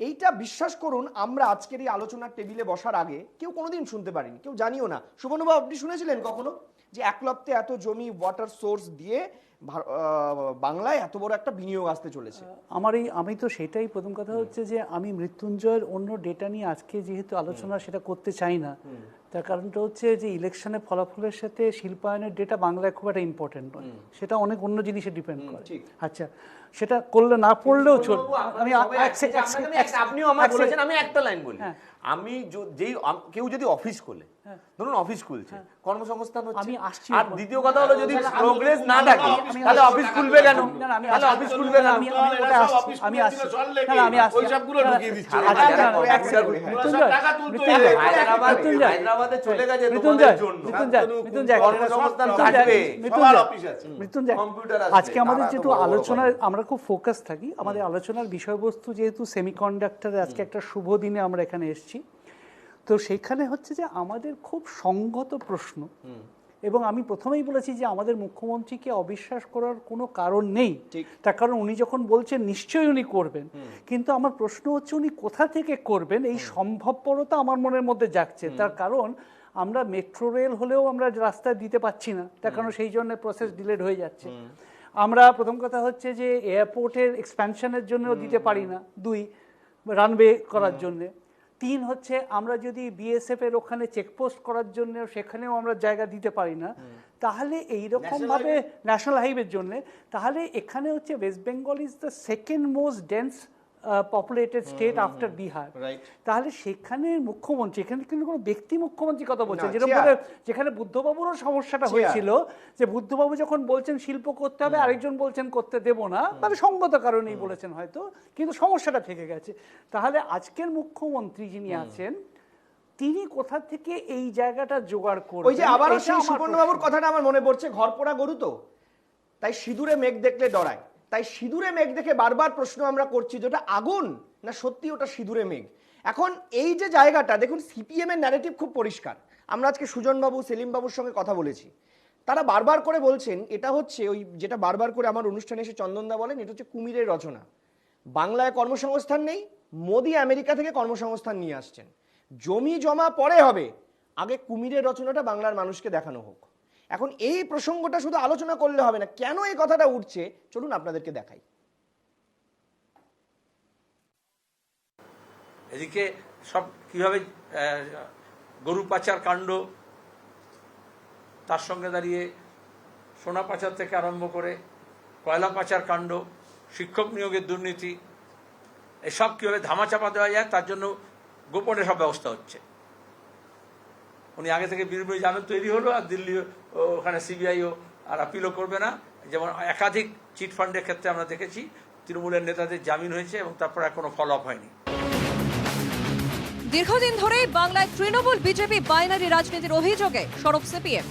এইটা বিশ্বাস করুন আমরা আজকের এই আলোচনার টেবিলে বসার আগে কেউ কোনোদিন শুনতে পারিনি, কেউ জানিও না। সুবর্ণবাবু, আপনি শুনেছিলেন কখনো যে এক লপ্তে এত জমি ওয়াটার সোর্স দিয়ে বাংলায় এত বড় একটা বিনিয়োগ আসতে চলেছে? আমি তো সেটাই প্রথম কথা হচ্ছে যে আমি মৃত্যুঞ্জয়ের অন্য ডেটা নিয়ে আজকে যেহেতু আলোচনা সেটা করতে চাই না, তার কারণটা হচ্ছে যে ইলেকশনের ফলাফলের সাথে শিল্পায়নের ডেটা বাংলায় খুব একটা ইম্পর্টেন্ট নয়, সেটা অনেক অন্য জিনিসে ডিপেন্ড করে। আচ্ছা, সেটা করলে না পড়লেও চলবে। আপনিও আমার বলেছেন, আমি একটা লাইন বলি। আমি যেই কেউ যদি অফিস খোলে, ধরুন অফিস খুলছে, কর্মসংস্থান হচ্ছে। আর দ্বিতীয় কথা হলো, যদি প্রোগ্রেস না থাকে তাহলে অফিস খুলবে কেন? তাহলে অফিস খুলবে কেন? হায়দ্রাবাদে চলে গেছে তোমাদের জন্য, কর্মসংস্থান থাকবে, সবার অফিস আছে, কম্পিউটার আছে। আজকে আমাদের যেহেতু আলোচনায় আমরা খুব ফোকাস থাকি, আমাদের আলোচনার বিষয়বস্তু যেহেতু সেমিকন্ডাক্টরের, আজকে একটা শুভ দিনে আমরা এখানে এসেছি, তো সেইখানে হচ্ছে যে আমাদের খুব সঙ্গত প্রশ্ন, এবং আমি প্রথমেই বলেছি যে আমাদের মুখ্যমন্ত্রীকে অবিশ্বাস করার কোনো কারণ নেই, তার কারণ উনি যখন বলছেন নিশ্চয়ই উনি করবেন, কিন্তু আমার প্রশ্ন হচ্ছে উনি কোথা থেকে করবেন, এই সম্ভবপরতা আমার মনের মধ্যে জাগছে। তার কারণ আমরা মেট্রো রেল হলেও আমরা রাস্তায় দিতে পারছি না, তার কারণ সেই জন্য প্রসেস ডিলেড হয়ে যাচ্ছে। আমরা প্রথম কথা হচ্ছে যে এয়ারপোর্টের এক্সপ্যানশনের জন্য দিতে পারি না, 2 রানওয়ে করার জন্যে, 3 হচ্ছে আমরা যদি বিএসএফ এর ওখানে চেকপোস্ট করার জন্য সেখানেও আমরা জায়গা দিতে পারি না। তাহলে এইরকম ভাবে ন্যাশনাল হাইওয়ের জন্য, তাহলে এখানে হচ্ছে West Bengal is the second most dense populated state after Bihar. তাহলে সেখানে মুখ্যমন্ত্রী, এখানে কিন্তু কোনো ব্যক্তি মুখ্যমন্ত্রী কথা বলছেন, যেখানে বুদ্ধবাবুরও সমস্যাটা হয়েছিল, যে বুদ্ধবাবু যখন বলছেন শিল্প করতে হবে, আরেকজন বলছেন করতে দেব না, তাহলে সঙ্গত কারণেই বলেছেন হয়তো, কিন্তু সমস্যাটা থেকে গেছে। তাহলে আজকের মুখ্যমন্ত্রী যিনি আছেন, তিনি কোথা থেকে এই জায়গাটা জোগাড় করবেন? ওই যে আবারও সেই সুবর্ণবাবুর কথাটা আমার মনে পড়ছে, ঘর পোড়া গরু তো তাই সিঁদুরে মেঘ দেখলে ডরায়, তাই সিঁদুরে মেঘ দেখে বারবার প্রশ্ন আমরা করছি যে ওটা আগুন না সত্যি ওটা সিঁদুরে মেঘ। এখন এই যে জায়গাটা দেখুন, সিপিএম এর ন্যারেটিভ খুব পরিষ্কার। আমরা আজকে সুজনবাবু, সেলিমবাবুর সঙ্গে কথা বলেছি, তারা বারবার করে বলছেন এটা হচ্ছে ওই যেটা বারবার করে আমার অনুষ্ঠানে এসে চন্দনদা বলেন, এটা হচ্ছে কুমিরের রচনা। বাংলায় কর্মসংস্থান নেই, মোদি আমেরিকা থেকে কর্মসংস্থান নিয়ে আসছেন, জমি জমা পরে হবে, আগে কুমিরের রচনাটা বাংলার মানুষকে দেখানো হোক। এখন এই প্রসঙ্গটা শুধু আলোচনা করলে হবে না, কেন এই কথাটা উঠছে চলুন আপনাদেরকে দেখাই। এদিকে সব কিভাবে গরু পাচার কাণ্ড, তার সঙ্গে দাঁড়িয়ে সোনা পাচার থেকে আরম্ভ করে কয়লা পাচার কাণ্ড, শিক্ষক নিয়োগের দুর্নীতি, এসব কীভাবে ধামাচাপা দেওয়া যায় তার জন্য গোপনে সব ব্যবস্থা হচ্ছে। উনি আগে থেকে বিরোধী জামিন তৈরি হলো, আর দিল্লি ওখানে সিবিআইও আর আপিলও করবে না। যেমন একাধিক চিট ফান্ডের ক্ষেত্রে আমরা দেখেছি তৃণমূলের নেতাদের জামিন হয়েছে এবং তারপর আর কোনো ফলো আপ হয়নি। দীর্ঘদিন ধরে বাংলায় তৃণমূল বিজেপি বাইনারি রাজনীতির অভিযোগে সরব সিপিএম।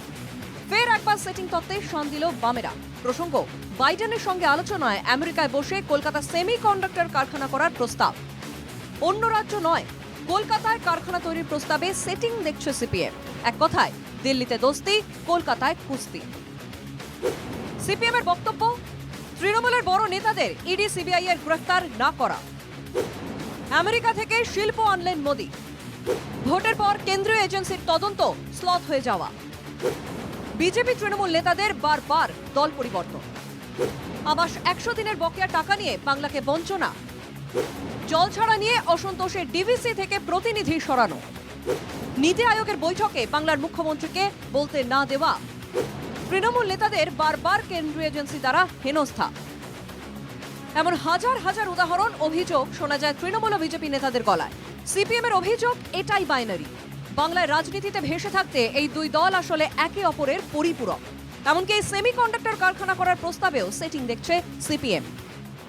ফের একবার সেটিং তত্ত্বে শান দিল বামেরা। প্রসঙ্গ, বাইডেনের সঙ্গে আলোচনায় আমেরিকায় বসে কলকাতা সেমিকন্ডাক্টর কারখানা করার প্রস্তাব। অন্য রাজ্য নয়, কলকাতায় কারখানা তৈরির প্রস্তাবে সেটিং দেখছে সিপিএম। এক কথায় দিল্লিতে দোস্তি, কলকাতায় কুস্তি। সিপিএম এর বক্তব্য, তৃণমূলের বড় নেতাদের ইডি সিবিআই এর গ্রেফতার না করা। আমেরিকা থেকে শিল্প আনলেন মোদি। ভোটের পর কেন্দ্রীয় এজেন্সির তদন্ত স্লথ হয়ে যাওয়া। বিজেপি তৃণমূল নেতাদের বারবার দল পরিবর্তন। আবাস 100 দিনের বকেয়া টাকা নিয়ে বাংলাকে বঞ্চনা। জল ছাড়া নিয়ে অসন্তোষের ডিভিসি থেকে প্রতিনিধি সরানো। নীতি আয়োগের বৈঠকে বাংলার মুখ্যমন্ত্রীকে বলতে না দেওয়া। তৃণমূল নেতাদের বারবার কেন্দ্রীয় এজেন্সি দ্বারা হেনস্থা। এমন হাজার হাজার উদাহরণ, অভিযোগ শোনা যায় তৃণমূল ও বিজেপি নেতাদের গলায়। সিপিএম এর অভিযোগ এটাই বাইনারি। বাংলায় রাজনীতিতে ভেসে থাকতে এই দুই দল আসলে একে অপরের পরিপূরক। এমনকি এই সেমিকন্ডাক্টর কারখানা করার প্রস্তাবেও সেটিং দেখছে সিপিএম।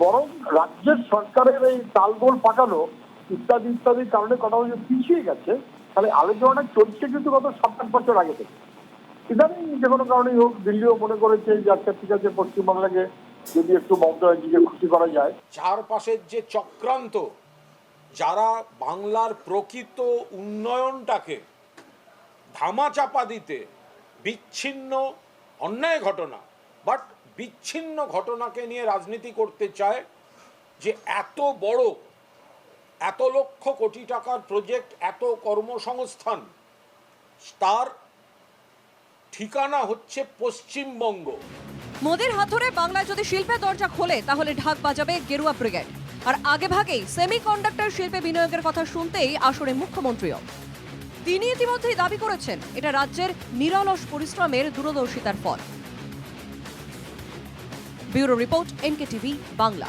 বরং রাজ্যের সরকারের এই তালগোল পাকানো ইত্যাদি ইত্যাদির কারণে কথা বলে পিছিয়ে গেছে। তাহলে আলোচনাটা চলছে কিন্তু গত 7-8 বছর আগে থেকে। ইদানিং যে কোনো কারণেই হোক দিল্লিও মনে করেছে যে আচ্ছা ঠিক আছে পশ্চিমবাংলাকে যদি একটু মমতা ব্যানার্জিকে খুশি করা যায়। চারপাশের যে চক্রান্ত, যারা বাংলার প্রকৃত উন্নয়নটাকে ধামাচাপা দিতে বিচ্ছিন্ন অন্যায় ঘটনা বাট বিচ্ছিন্ন ঘটনাকে নিয়ে রাজনীতি করতে চায়, যে এত বড়, এত লক্ষ কোটি টাকার প্রজেক্ট, এত কর্মসংস্থান, তার ঠিকানা হচ্ছে পশ্চিমবঙ্গ। মোদির হাত ধরে বাংলায় যদি শিল্পের দরজা খোলে তাহলে ঢাক বাজাবে গেরুয়া ব্রিগেড। আর আগে ভাগেই সেমিকন্ডাক্টর শিল্পে বিনিয়োগের কথা শুনতেই আসরে মুখ্যমন্ত্রীও। তিনি ইতিমধ্যেই দাবি করেছেন এটা রাজ্যের নিরলস পরিশ্রমের দূরদর্শিতার ফল। Bureau report, NKTV Bangla.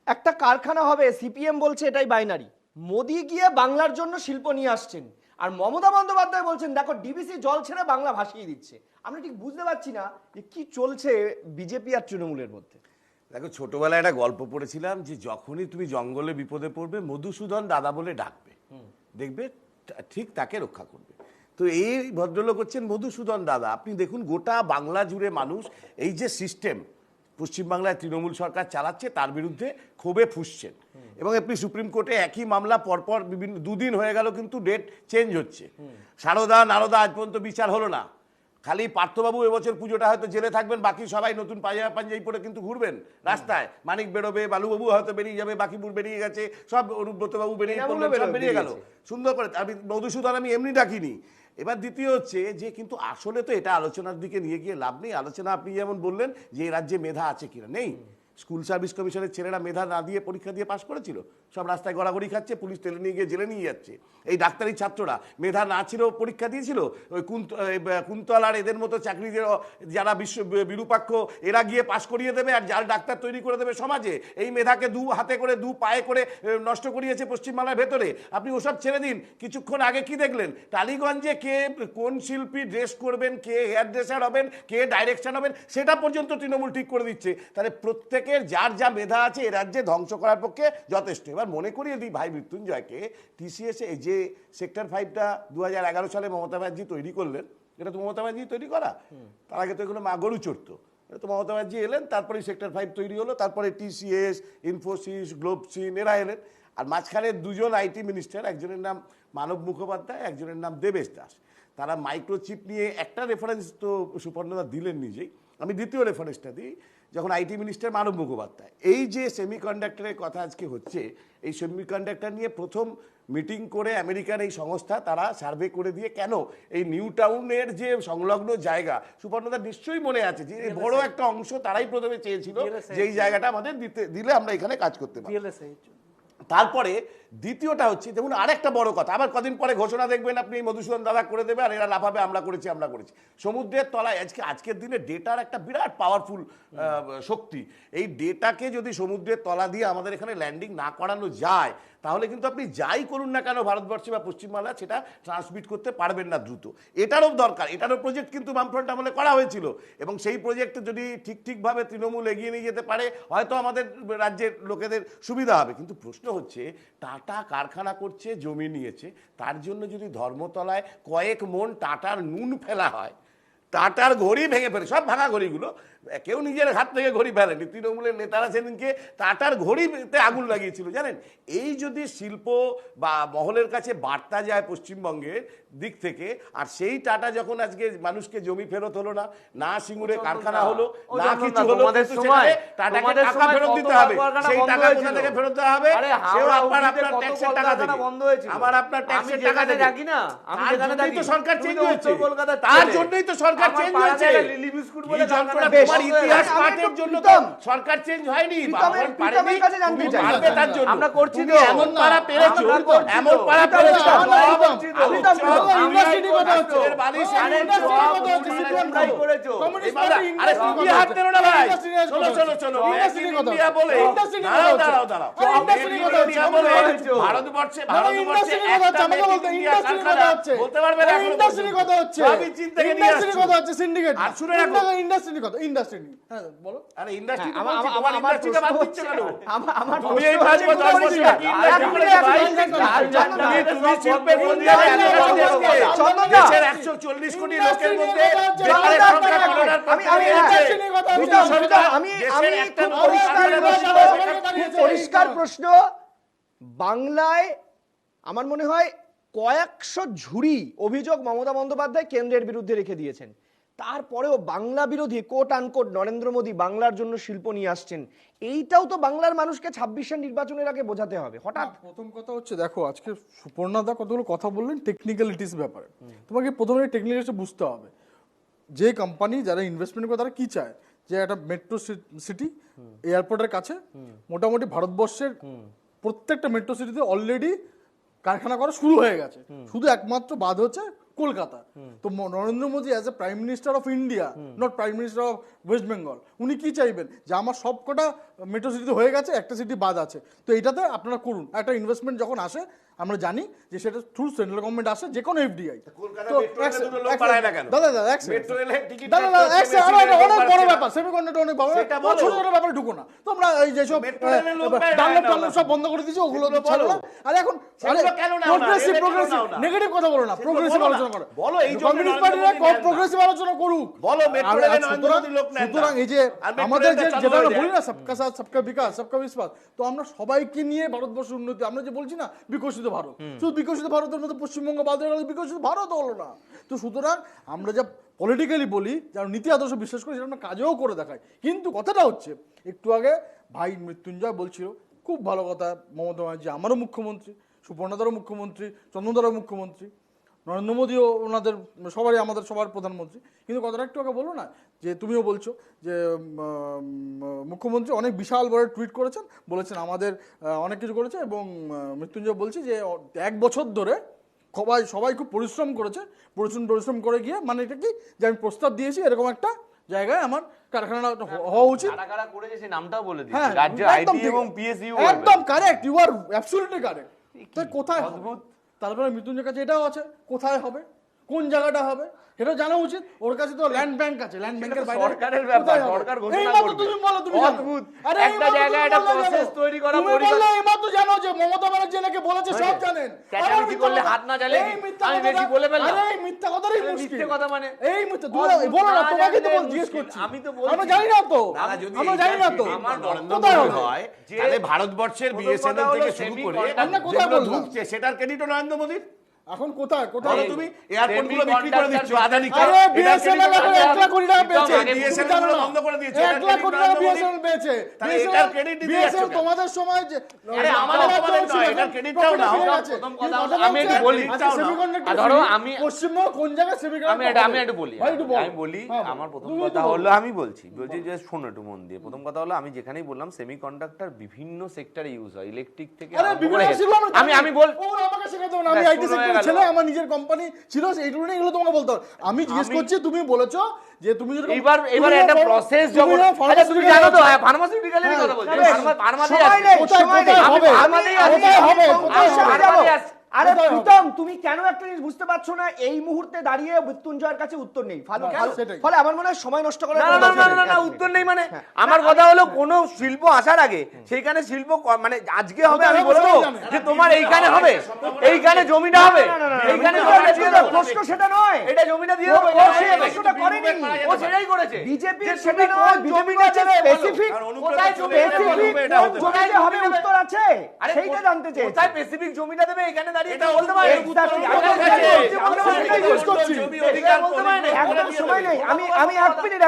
একটা কারখানা হবে, সিপিএম বলছে এটাই বাইনারি। মোদি গিয়ে বাংলার জন্য শিল্প নিয়ে আসছেন, আর মমতা বন্দ্যোপাধ্যায় বলছেন দেখো ডিবিসি জল ছেড়ে বাংলা ভাসিয়ে দিচ্ছে। আমরা ঠিক বুঝতে পারছি না যে কি চলছে বিজেপি আর তৃণমূলের মধ্যে। দেখো, ছোটবেলায় একটা গল্প পড়েছিলাম যে যখনই তুমি জঙ্গলে বিপদে পড়বে মধুসূদন দাদা বলে ডাকবে, দেখবে ঠিক তাকে রক্ষা করবে। তো এই ভদ্রলোক হচ্ছেন মধুসূদন দাদা। আপনি দেখুন গোটা বাংলা জুড়ে মানুষ এই যে সিস্টেম পশ্চিমবাংলায় তৃণমূল সরকার চালাচ্ছে তার বিরুদ্ধে ক্ষোভে ফুঁসছেন। এবং আপনি সুপ্রিম কোর্টে একই মামলা পরপর বিভিন্ন দুদিন হয়ে গেল, কিন্তু ডেট চেঞ্জ হচ্ছে। সারদা নারদা আজ পর্যন্ত বিচার হলো না। খালি পার্থবাবু এবছর পুজোটা হয়তো জেলে থাকবেন, বাকি সবাই নতুন পাঞ্জাবি পাঞ্জাবি পরে কিন্তু ঘুরবেন রাস্তায়। মানিক বেরোবে, বালুবাবু হয়তো বেরিয়ে যাবে, বাকিপুর বেরিয়ে গেছে, সব অনুব্রতবাবু বেরিয়ে পড়লেন, সব বেরিয়ে গেল সুন্দর করে। আমি মধুসূদন আমি এমনি ডাকিনি। এবার দ্বিতীয় হচ্ছে যে কিন্তু আসলে তো এটা আলোচনার দিকে নিয়ে গিয়ে লাভ নেই। আলোচনা আপনি যেমন বললেন যে এই রাজ্যে মেধা আছে কিনা, নেই। স্কুল সার্ভিস কমিশনের ছেলেরা মেধা না দিয়ে পরীক্ষা দিয়ে পাশ করেছিল, সব রাস্তায় গড়াগড়ি খাচ্ছে, পুলিশ টেনে নিয়ে গিয়ে জেলে নিয়ে যাচ্ছে। এই ডাক্তারি ছাত্ররা মেধা না ছিল পরীক্ষা দিয়েছিল, ওই কুন্তল আর এদের মতো চাকরিদের যারা বিরূপাক্ষ এরা গিয়ে পাশ করিয়ে দেবে আর যার ডাক্তার তৈরি করে দেবে সমাজে। এই মেধাকে দু হাতে করে দু পায়ে করে নষ্ট করিয়েছে পশ্চিমবাংলার ভেতরে। আপনি ওসব ছেড়ে দিন। কিছুক্ষণ আগে কি দেখলেন টালিগঞ্জে কে কোন শিল্পী ড্রেস করবেন, কে হেয়ার ড্রেসার হবেন, কে ডাইরেকশন হবেন, সেটা পর্যন্ত তৃণমূল ঠিক করে দিচ্ছে। তাহলে প্রত্যেকের যার যা মেধা আছে এ রাজ্যে ধ্বংস করার পক্ষে যথেষ্ট। এবার মনে করিয়ে দিই ভাই মৃত্যুঞ্জয়কে, টিসিএস যে সেক্টর 5টা 2011 সালে মমতা ব্যানার্জি তৈরি করলেন, এটা তো মমতা ব্যানার্জি তৈরি করা। তার আগে তো এগুলো মা গরু চড়তো, এটা তো মমতা ব্যানার্জি এলেন, তারপরে সেক্টর 5 তৈরি হলো, তারপরে টিসিএস, ইনফোসিস, গ্লোবসিন এরা এলেন। আর মাঝখানে দুজন আইটি মিনিস্টার, একজনের নাম মানব মুখোপাধ্যায়, একজনের নাম দেবেশ দাস। তারা মাইক্রোচিপ নিয়ে একটা রেফারেন্স তো সুপর্ণদা দিলেন নিজেই, আমি দ্বিতীয় রেফারেন্সটা দিই। যখন আইটি মিনিস্টার মানব মুখোপাধ্যায় এই যে সেমিকন্ডাক্টরের কথা আজকে হচ্ছে, এই সেমিকন্ডাক্টর নিয়ে প্রথম মিটিং করে আমেরিকার এই সংস্থা তারা সার্ভে করে দিয়ে কেন এই নিউ টাউনের যে সংলগ্ন জায়গা, সুপর্ণদা নিশ্চয়ই মনে আছে যে বড় একটা অংশ তারাই প্রথমে চেয়েছিল যে এই জায়গাটা আমাদের দিলে আমরা এখানে কাজ করতে পারি। তারপরে দ্বিতীয়টা হচ্ছে যেমন আরেকটা বড় কথা, আবার কদিন পরে ঘোষণা দেখবেন আপনি মধুসূদন দাদা করে দেবে আর এরা লাফাবে আমরা করেছি। সমুদ্রের তলায় আজকের দিনে ডেটার একটা বিরাট পাওয়ারফুল শক্তি। এই ডেটাকে যদি সমুদ্রের তলা দিয়ে আমাদের এখানে ল্যান্ডিং না করানো যায় তাহলে কিন্তু আপনি যাই করুন না কেন ভারতবর্ষে বা পশ্চিমবাংলা সেটা ট্রান্সমিট করতে পারবেন না দ্রুত। এটারও দরকার, এটারও প্রজেক্ট কিন্তু বামফ্রন্ট আমলে করা হয়েছিল এবং সেই প্রজেক্টে যদি ঠিকভাবে তৃণমূল এগিয়ে নিয়ে যেতে পারে হয়তো আমাদের রাজ্যের লোকেদের সুবিধা হবে। কিন্তু প্রশ্ন হচ্ছে টাটা কারখানা করছে, জমি নিয়েছে, তার জন্য যদি ধর্মতলায় কয়েক মন টাটার নুন ফেলা হয়, টাটার ঘড়ি ভেঙে ফেলে, সব ভাঙা ঘড়িগুলো, কেউ নিজের হাত থেকে ঘড়ি ফেলেনি, তৃণমূলের নেতারা সেদিনকে টাটার ঘড়িতে আগুন লাগিয়েছিল জানেন। এই যদি শিল্প বা মহলের কাছে বার্তা যায় পশ্চিমবঙ্গের দিক থেকে, আর সেই টাটা যখন আজকে মানুষকে জমি ফেরত হলো না, না সিঙ্গুরে কারখানা হলো, না কিছু হলো, টাটাকে টাকা ফেরত দিতে হবে। সেই টাকা কোথা থেকে ফেরত দেওয়া হবে? সেও আপনার ট্যাক্সের টাকা থেকে, আমার আপনার ট্যাক্সের টাকা থেকে। তার জন্যই তো সরকার চেঞ্জ হয়েছে, তার জন্যই তো সরকার চেঞ্জ হয়েছে। তোমার ইতিহাস পাঠের জন্য তো সরকার চেঞ্জ হয়নি, আমরা করছি তো। এমন পারা পেরেছো, এমন পারা পেরেছো, আরে তুমি হাত দেরো না ভাই। চলো চলো চলো, ইন্ডিয়া বলে দাঁড়াও দাঁড়াও দাঁড়াও, ভারতবর্ষে বলতে পারবে না, সবই চীন থেকে নিয়ে আসছে। কথা হচ্ছে সিন্ডিকেট আর শুনে রাখো। ইন্ডাস্ট্রি কথা ইন্ডাস্ট্রি হ্যাঁ বলো আরে ইন্ডাস্ট্রি আমার ইন্ডাস্ট্রিটা বাদ প্রশ্ন দিচ্ছে হচ্ছে- কেন? আমার তুমি এই প্রশ্ন পাঁচ হচ্ছে বছর, পুরো 10 বছর পরিষ্কার। কি এক ইন্ডাস্ট্রি মিনিট, করেছে এক ভাই? মিনিট, তুমি শিল্পের মধ্যে চন্দনদা। দেশের 140 কোটি লোকের মধ্যে বেকারের সংখ্যা তুলনার আমি আমি খুব পরিষ্কার প্রশ্ন, বাংলায় আমার মনে হয় কয়েকশো ঝুড়ি অভিযোগ মমতা বন্দ্যোপাধ্যায় কেন্দ্রের বিরুদ্ধে রেখে দিয়েছেন, তারপরেও বাংলা বিরোধী কোট আনকোট নরেন্দ্র মোদী বাংলার জন্য শিল্প নিয়ে আসছেন, এইটাও তো বাংলার মানুষকে 26-এর নির্বাচনের আগে বোঝাতে হবে। হঠাৎ প্রথম কথা হচ্ছে দেখো আজকে সুপর্ণাদা কতগুলো কথা বললেন টেকনিক্যালিটিস ব্যাপারে, তোমাকে প্রথমে টেকনিক্যালিটিস বুঝতে হবে যে কোম্পানি যারা ইনভেস্টমেন্ট করে তারা কি চায়, যে একটা মেট্রো সিটি এয়ারপোর্টের কাছে মোটামুটি ভারতবর্ষের প্রত্যেকটা মেট্রো সিটিতে অলরেডি কারখানা করা শুরু হয়ে গেছে, শুধু একমাত্র বাদ হচ্ছে কলকাতা। তো Narendra Modi as a prime minister of India, not prime minister of West Bengal, উনি কি চাইবেন যে আমার সবকটা মেট্রো সিটিতে হয়ে গেছে, একটা সিটি বাদ আছে, তো এটাতে আপনারা করুন। একটা ইনভেস্টমেন্ট যখন আসে আমরা জানি যে সেটা থ্রু সেন্ট্রাল গভর্নমেন্ট আসে, যে কোনো এফডিআই। অনেক বড় ব্যাপার, সেমিকন্ডাক্টর অনেক বড়, ছোট ছোট ব্যাপারে ঢুকো না তোমরা। এই যেসব ডানলপ সব বন্ধ করে দিয়েছে ওগুলো ছাড়ো না। আর এখন প্রোগ্রেসিভ নেগেটিভ কথা বলো না, প্রোগ্রেসিভ আলোচনা করো, বলো এই কমিউনিস্ট পার্টিরা কম প্রোগ্রেসিভ আলোচনা করুক, বলো মেট্রো রেলে নরেন্দ্র মোদী লোক নেন। সুতরাং এই যে আমাদের যেটা আমরা বলি না সবকা সাথ সবকা বিকাশ সবকা বিশ্বাস, তো আমরা সবাইকে নিয়ে ভারতবর্ষের উন্নতি, আমরা যে বলছি না বিকশিত ভারত, শুধু বিকশিত ভারতের মধ্যে পশ্চিমবঙ্গ বাদ হয়ে গেলে বিকশিত ভারত হলো না। তো সুতরাং আমরা যা পলিটিক্যালি বলি, যারা নীতি আদর্শ বিশ্বাস করি, সেটা আমরা কাজেও করে দেখাই। কিন্তু কথাটা হচ্ছে একটু আগে ভাই মৃত্যুঞ্জয় বলছিল খুব ভালো কথা, মমতা ব্যানার্জি আমারও মুখ্যমন্ত্রী, সুপর্ণাদারও মুখ্যমন্ত্রী, চন্দনদারও মুখ্যমন্ত্রী, নরেন্দ্র মোদীও ওনাদের সবারই আমাদের সবার প্রধানমন্ত্রী। কিন্তু কথাটা একটু আগে বলো না যে তুমিও বলছো যে মুখ্যমন্ত্রী অনেক বিশাল বড় টুইট করেছেন, বলেছেন আমাদের অনেক কিছু করেছে, এবং মৃত্যুঞ্জয় বলছি যে 1 বছর ধরে সবাই খুব পরিশ্রম করেছে, পরিশ্রম করে গিয়ে মানে এটা কি যে আমি প্রস্তাব দিয়েছি এরকম একটা জায়গায় আমার কারখানা হওয়া উচিত। কারা কারা করেছে সেই নামটাও বলে দিয়েছে, হ্যাঁ রাজ্য আইটি এবং পিএসইউ। একদম correct, you are absolutely correct. তো কোথায় অদ্ভুত, তারপরে মৃত্যুঞ্জয়ের কাছে এটাও আছে, কোথায় হবে, কোন জায়গাটা হবে এটা জানা উচিত। ওর কাছে তো ল্যান্ড ব্যাংক আছে, ল্যান্ড ব্যাংকের বাইরে সরকারের ব্যাপার, সরকার ঘোষণা করবে। তুমি বলো, তুমি অদ্ভুত একটা জায়গায় একটা প্রসেস তৈরি করা, তুমি বললে এইমাত্র জানো যে মমতা ব্যানার্জি নাকি বলেছে, সব জানেন। চেঁচামেচি করলে হাত না জ্বালে আমি বেশি বলে ফেললাম। আরে মিথ্যা কথারই মুশকিল, মিথ্যে কথা মানে এই মিথ্যা তুমি বলো না, তোমাকে তো জিজ্ঞেস করছি, আমি তো বলছি আমরা জানি না তো, দাদা যদি আমরা জানি না তো আমার নরেন্দ্র কোথায় মোদী হবে? হয় তাহলে ভারতবর্ষের বিএসএনএল থেকে শুরু করে আমরা কোথায় যেগুলো বললাম? ঢুকছে সেটার ক্রেডিটও নরেন্দ্র মোদীর। এখন কোথায় বলো তুমি এয়ারপোর্ট গুলো বিক্রি করে দিচ্ছ আদানিকে। আরে বিএসএনএল এখন 1 লাখ কোটি টাকা পেয়েছে, বিএসএনএল গুলো বন্ধ করে দিয়েছে, 1 লাখ কোটি টাকা বিএসএনএল পেয়েছে। তাহলে এটার ক্রেডিট দিতে যাচ্ছ বিএসএনএল কেন? তোমাদের সময় যে আরে আমাদের তোমাদের নয়, এটার ক্রেডিটটাও নাও। প্রথম কথা আমি একটু বলি, ধরো আমি পশ্চিমবঙ্গ কোন জায়গায় সেমিকন্ডাক্টর আমি একটু বলি, আমি বলি আমার প্রথম কথা হলো, আমি বলছি যে শোনো একটু মন দিয়ে। প্রথম কথা হলো, আমি যেখানেই বললাম সেমিকন্ডাক্টর বিভিন্ন সেক্টরে ইউজ হয়, ইলেকট্রিক থেকে আরে বিভিন্ন ছিল, আমি বল ওরা আমাকে শেখাতে হবে না, আমি আইটি সেক্টরে ছেলে, আমার নিজের কোম্পানি ছিল, এইগুলো নিয়ে এগুলো তোমাকে বলতে হবে। আমি জিজ্ঞেস করছি, তুমি বলেছো যে তুমি যদি এবার একটা প্রসেস যখন, আচ্ছা তুমি জানো তো ফার্মাসিউটিক্যালের কথা বলছি, ফার্মাসি সময় নেই, সময় নেই, আরে প্রীতম তুমি কেন একটা জিনিস বুঝতে পারছো না, এই মুহূর্তে দাঁড়িয়ে মৃত্যুঞ্জয়ের কাছে উত্তর নেই, ফলে আমার মনে হয় সময় নষ্ট করার কোনো দরকার নেই। না উত্তর নেই মানে আমার কথা হলো কোন শিল্প আসার আগে সেইখানে শিল্প মানে আজকে হবে আমি বলবো যে তোমার এইখানে হবে, এইখানে জমিটা হবে, এইখানে জমিটা দিয়ে দাও, প্রশ্ন সেটা নয়, এটা জমিটা দিয়ে দাও, ও সেই প্রশ্নটা করেনি, ও সেটাই করেছে। বিজেপি সেটা নয়, জমিটা স্পেসিফিক কোথায় জমিটা হবে উত্তর আছে, সেইটা জানতে চাই। কোথায় স্পেসিফিক জমিটা দেবে এখানে দাঁড়িয়ে এটা বলতে পারে। আমি 1 মিনিট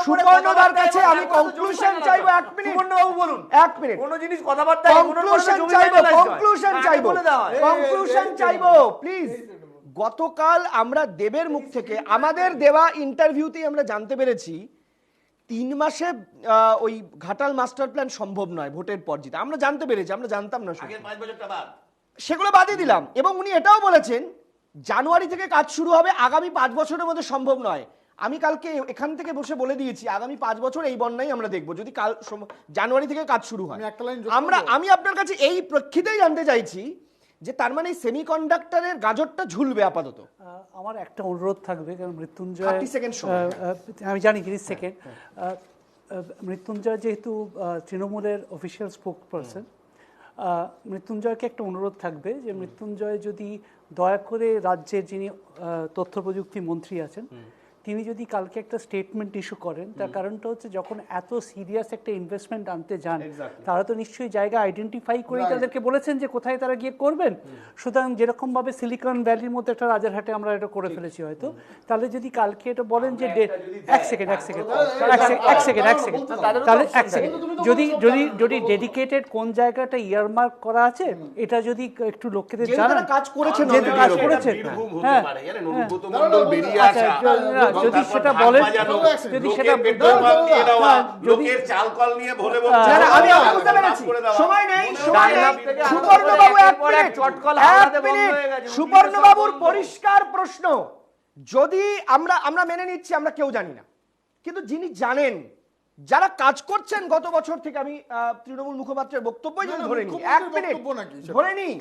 সুবর্ণদার কাছে আমি কনক্লুশন চাইবো, 1 মিনিট সুবর্ণবাবু বলুন, 1 মিনিট কোন জিনিস কথাবার্তা কনক্লুশন চাইবো প্লিজ। গতকাল আমরা দেবের মুখ থেকে আমাদের দেওয়া ইন্টারভিউতেই আমরা জানতে পেরেছি 3 মাসে ওই ঘাটাল মাস্টার প্ল্যান সম্ভব নয় ভোটের পর জিতে, আমরা জানতে পেরেছি, আমরা জানতাম না, সেগুলো বাদই দিলাম। এবং উনি এটাও বলেছেন জানুয়ারি থেকে কাজ শুরু হবে, আগামী 5 বছরের মধ্যে সম্ভব নয়। আমি কালকে এখান থেকে বসে বলে দিয়েছি আগামী 5 বছর এই বন্যাই আমরা দেখবো যদি কাল জানুয়ারি থেকে কাজ শুরু হয়। আমি আপনার কাছে এই প্রেক্ষিতেই জানতে চাইছি যে তার মানে সেমিকন্ডাক্টরের গাজরটা ঝুলবে আপাতত। আমার একটা অনুরোধ থাকবে, কারণ মৃত্যুঞ্জয় 30 সেকেন্ড সময়। আমি জানি 30 সেকেন্ড। মৃত্যুঞ্জয় যেহেতু তৃণমূলের অফিসিয়াল স্পোক পারসন, মৃত্যুঞ্জয়কে একটা অনুরোধ থাকবে যে মৃত্যুঞ্জয় যদি দয়া করে রাজ্যের যিনি তথ্য প্রযুক্তি মন্ত্রী আছেন তিনি যদি কালকে একটা স্টেটমেন্ট ইস্যু করেন, তার কারণটা হচ্ছে যখন এত সিরিয়াস একটা ইনভেস্টমেন্ট আনতে যান তারা তো নিশ্চয়ই জায়গা আইডেন্টিফাই করেই তাদেরকে বলেছেন যে কোথায় তারা গিয়ে করবেন। সুতরাং যেরকমভাবে সিলিকন ভ্যালির মধ্যে একটা রাজারহাটে আমরা এটা করে ফেলেছি হয়তো, তাহলে যদি কালকে এটা বলেন যে তাহলে যদি ডেডিকেটেড কোন জায়গাটা ইয়ারমার্ক করা আছে এটা যদি একটু লোকেদের জানান, কাজ করেছেন, হ্যাঁ, যদি সেটা বলেন, যদি সেটা লোকের চাল কল নিয়ে ভরে আমি বুঝতে পেরেছি, সময় নেই, সুবর্ণবাবু সুবর্ণবাবুর পরিষ্কার প্রশ্ন, যদি আমরা মেনে নিচ্ছি আমরা কেউ জানি না, কিন্তু যিনি জানেন, যারা কাজ করছেন গত বছর থেকে, আমি তৃণমূল মুখপাত্রের বক্তব্য যদি ধরে নিই, 1 মিনিট ধরে নিই,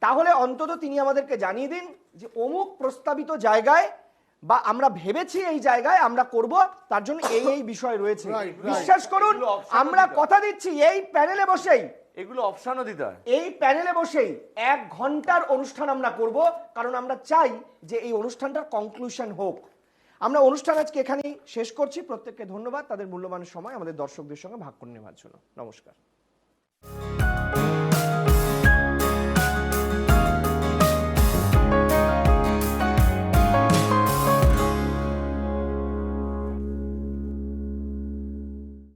তাহলে অন্তত তিনি আমাদেরকে জানিয়ে দিন যে অমুক প্রস্তাবিত জায়গায় বা আমরা ভেবেছি এই জায়গায় আমরা করব, তার জন্য এই বিষয় রয়েছে। বিশ্বাস করুন, আমরা কথা দিচ্ছি এই প্যানেলে বসেই, এগুলো অপশনও দিতে হয়, এই প্যানেলে বসেই 1 ঘন্টার অনুষ্ঠান আমরা করব, কারণ আমরা চাই যে এই অনুষ্ঠানটার কনক্লুশন হোক। আমরা অনুষ্ঠান আজকে এখানেই শেষ করছি। প্রত্যেককে ধন্যবাদ তাদের মূল্যবান সময় আমাদের দর্শকদের সঙ্গে ভাগ করে নেওয়ার জন্য। নমস্কার।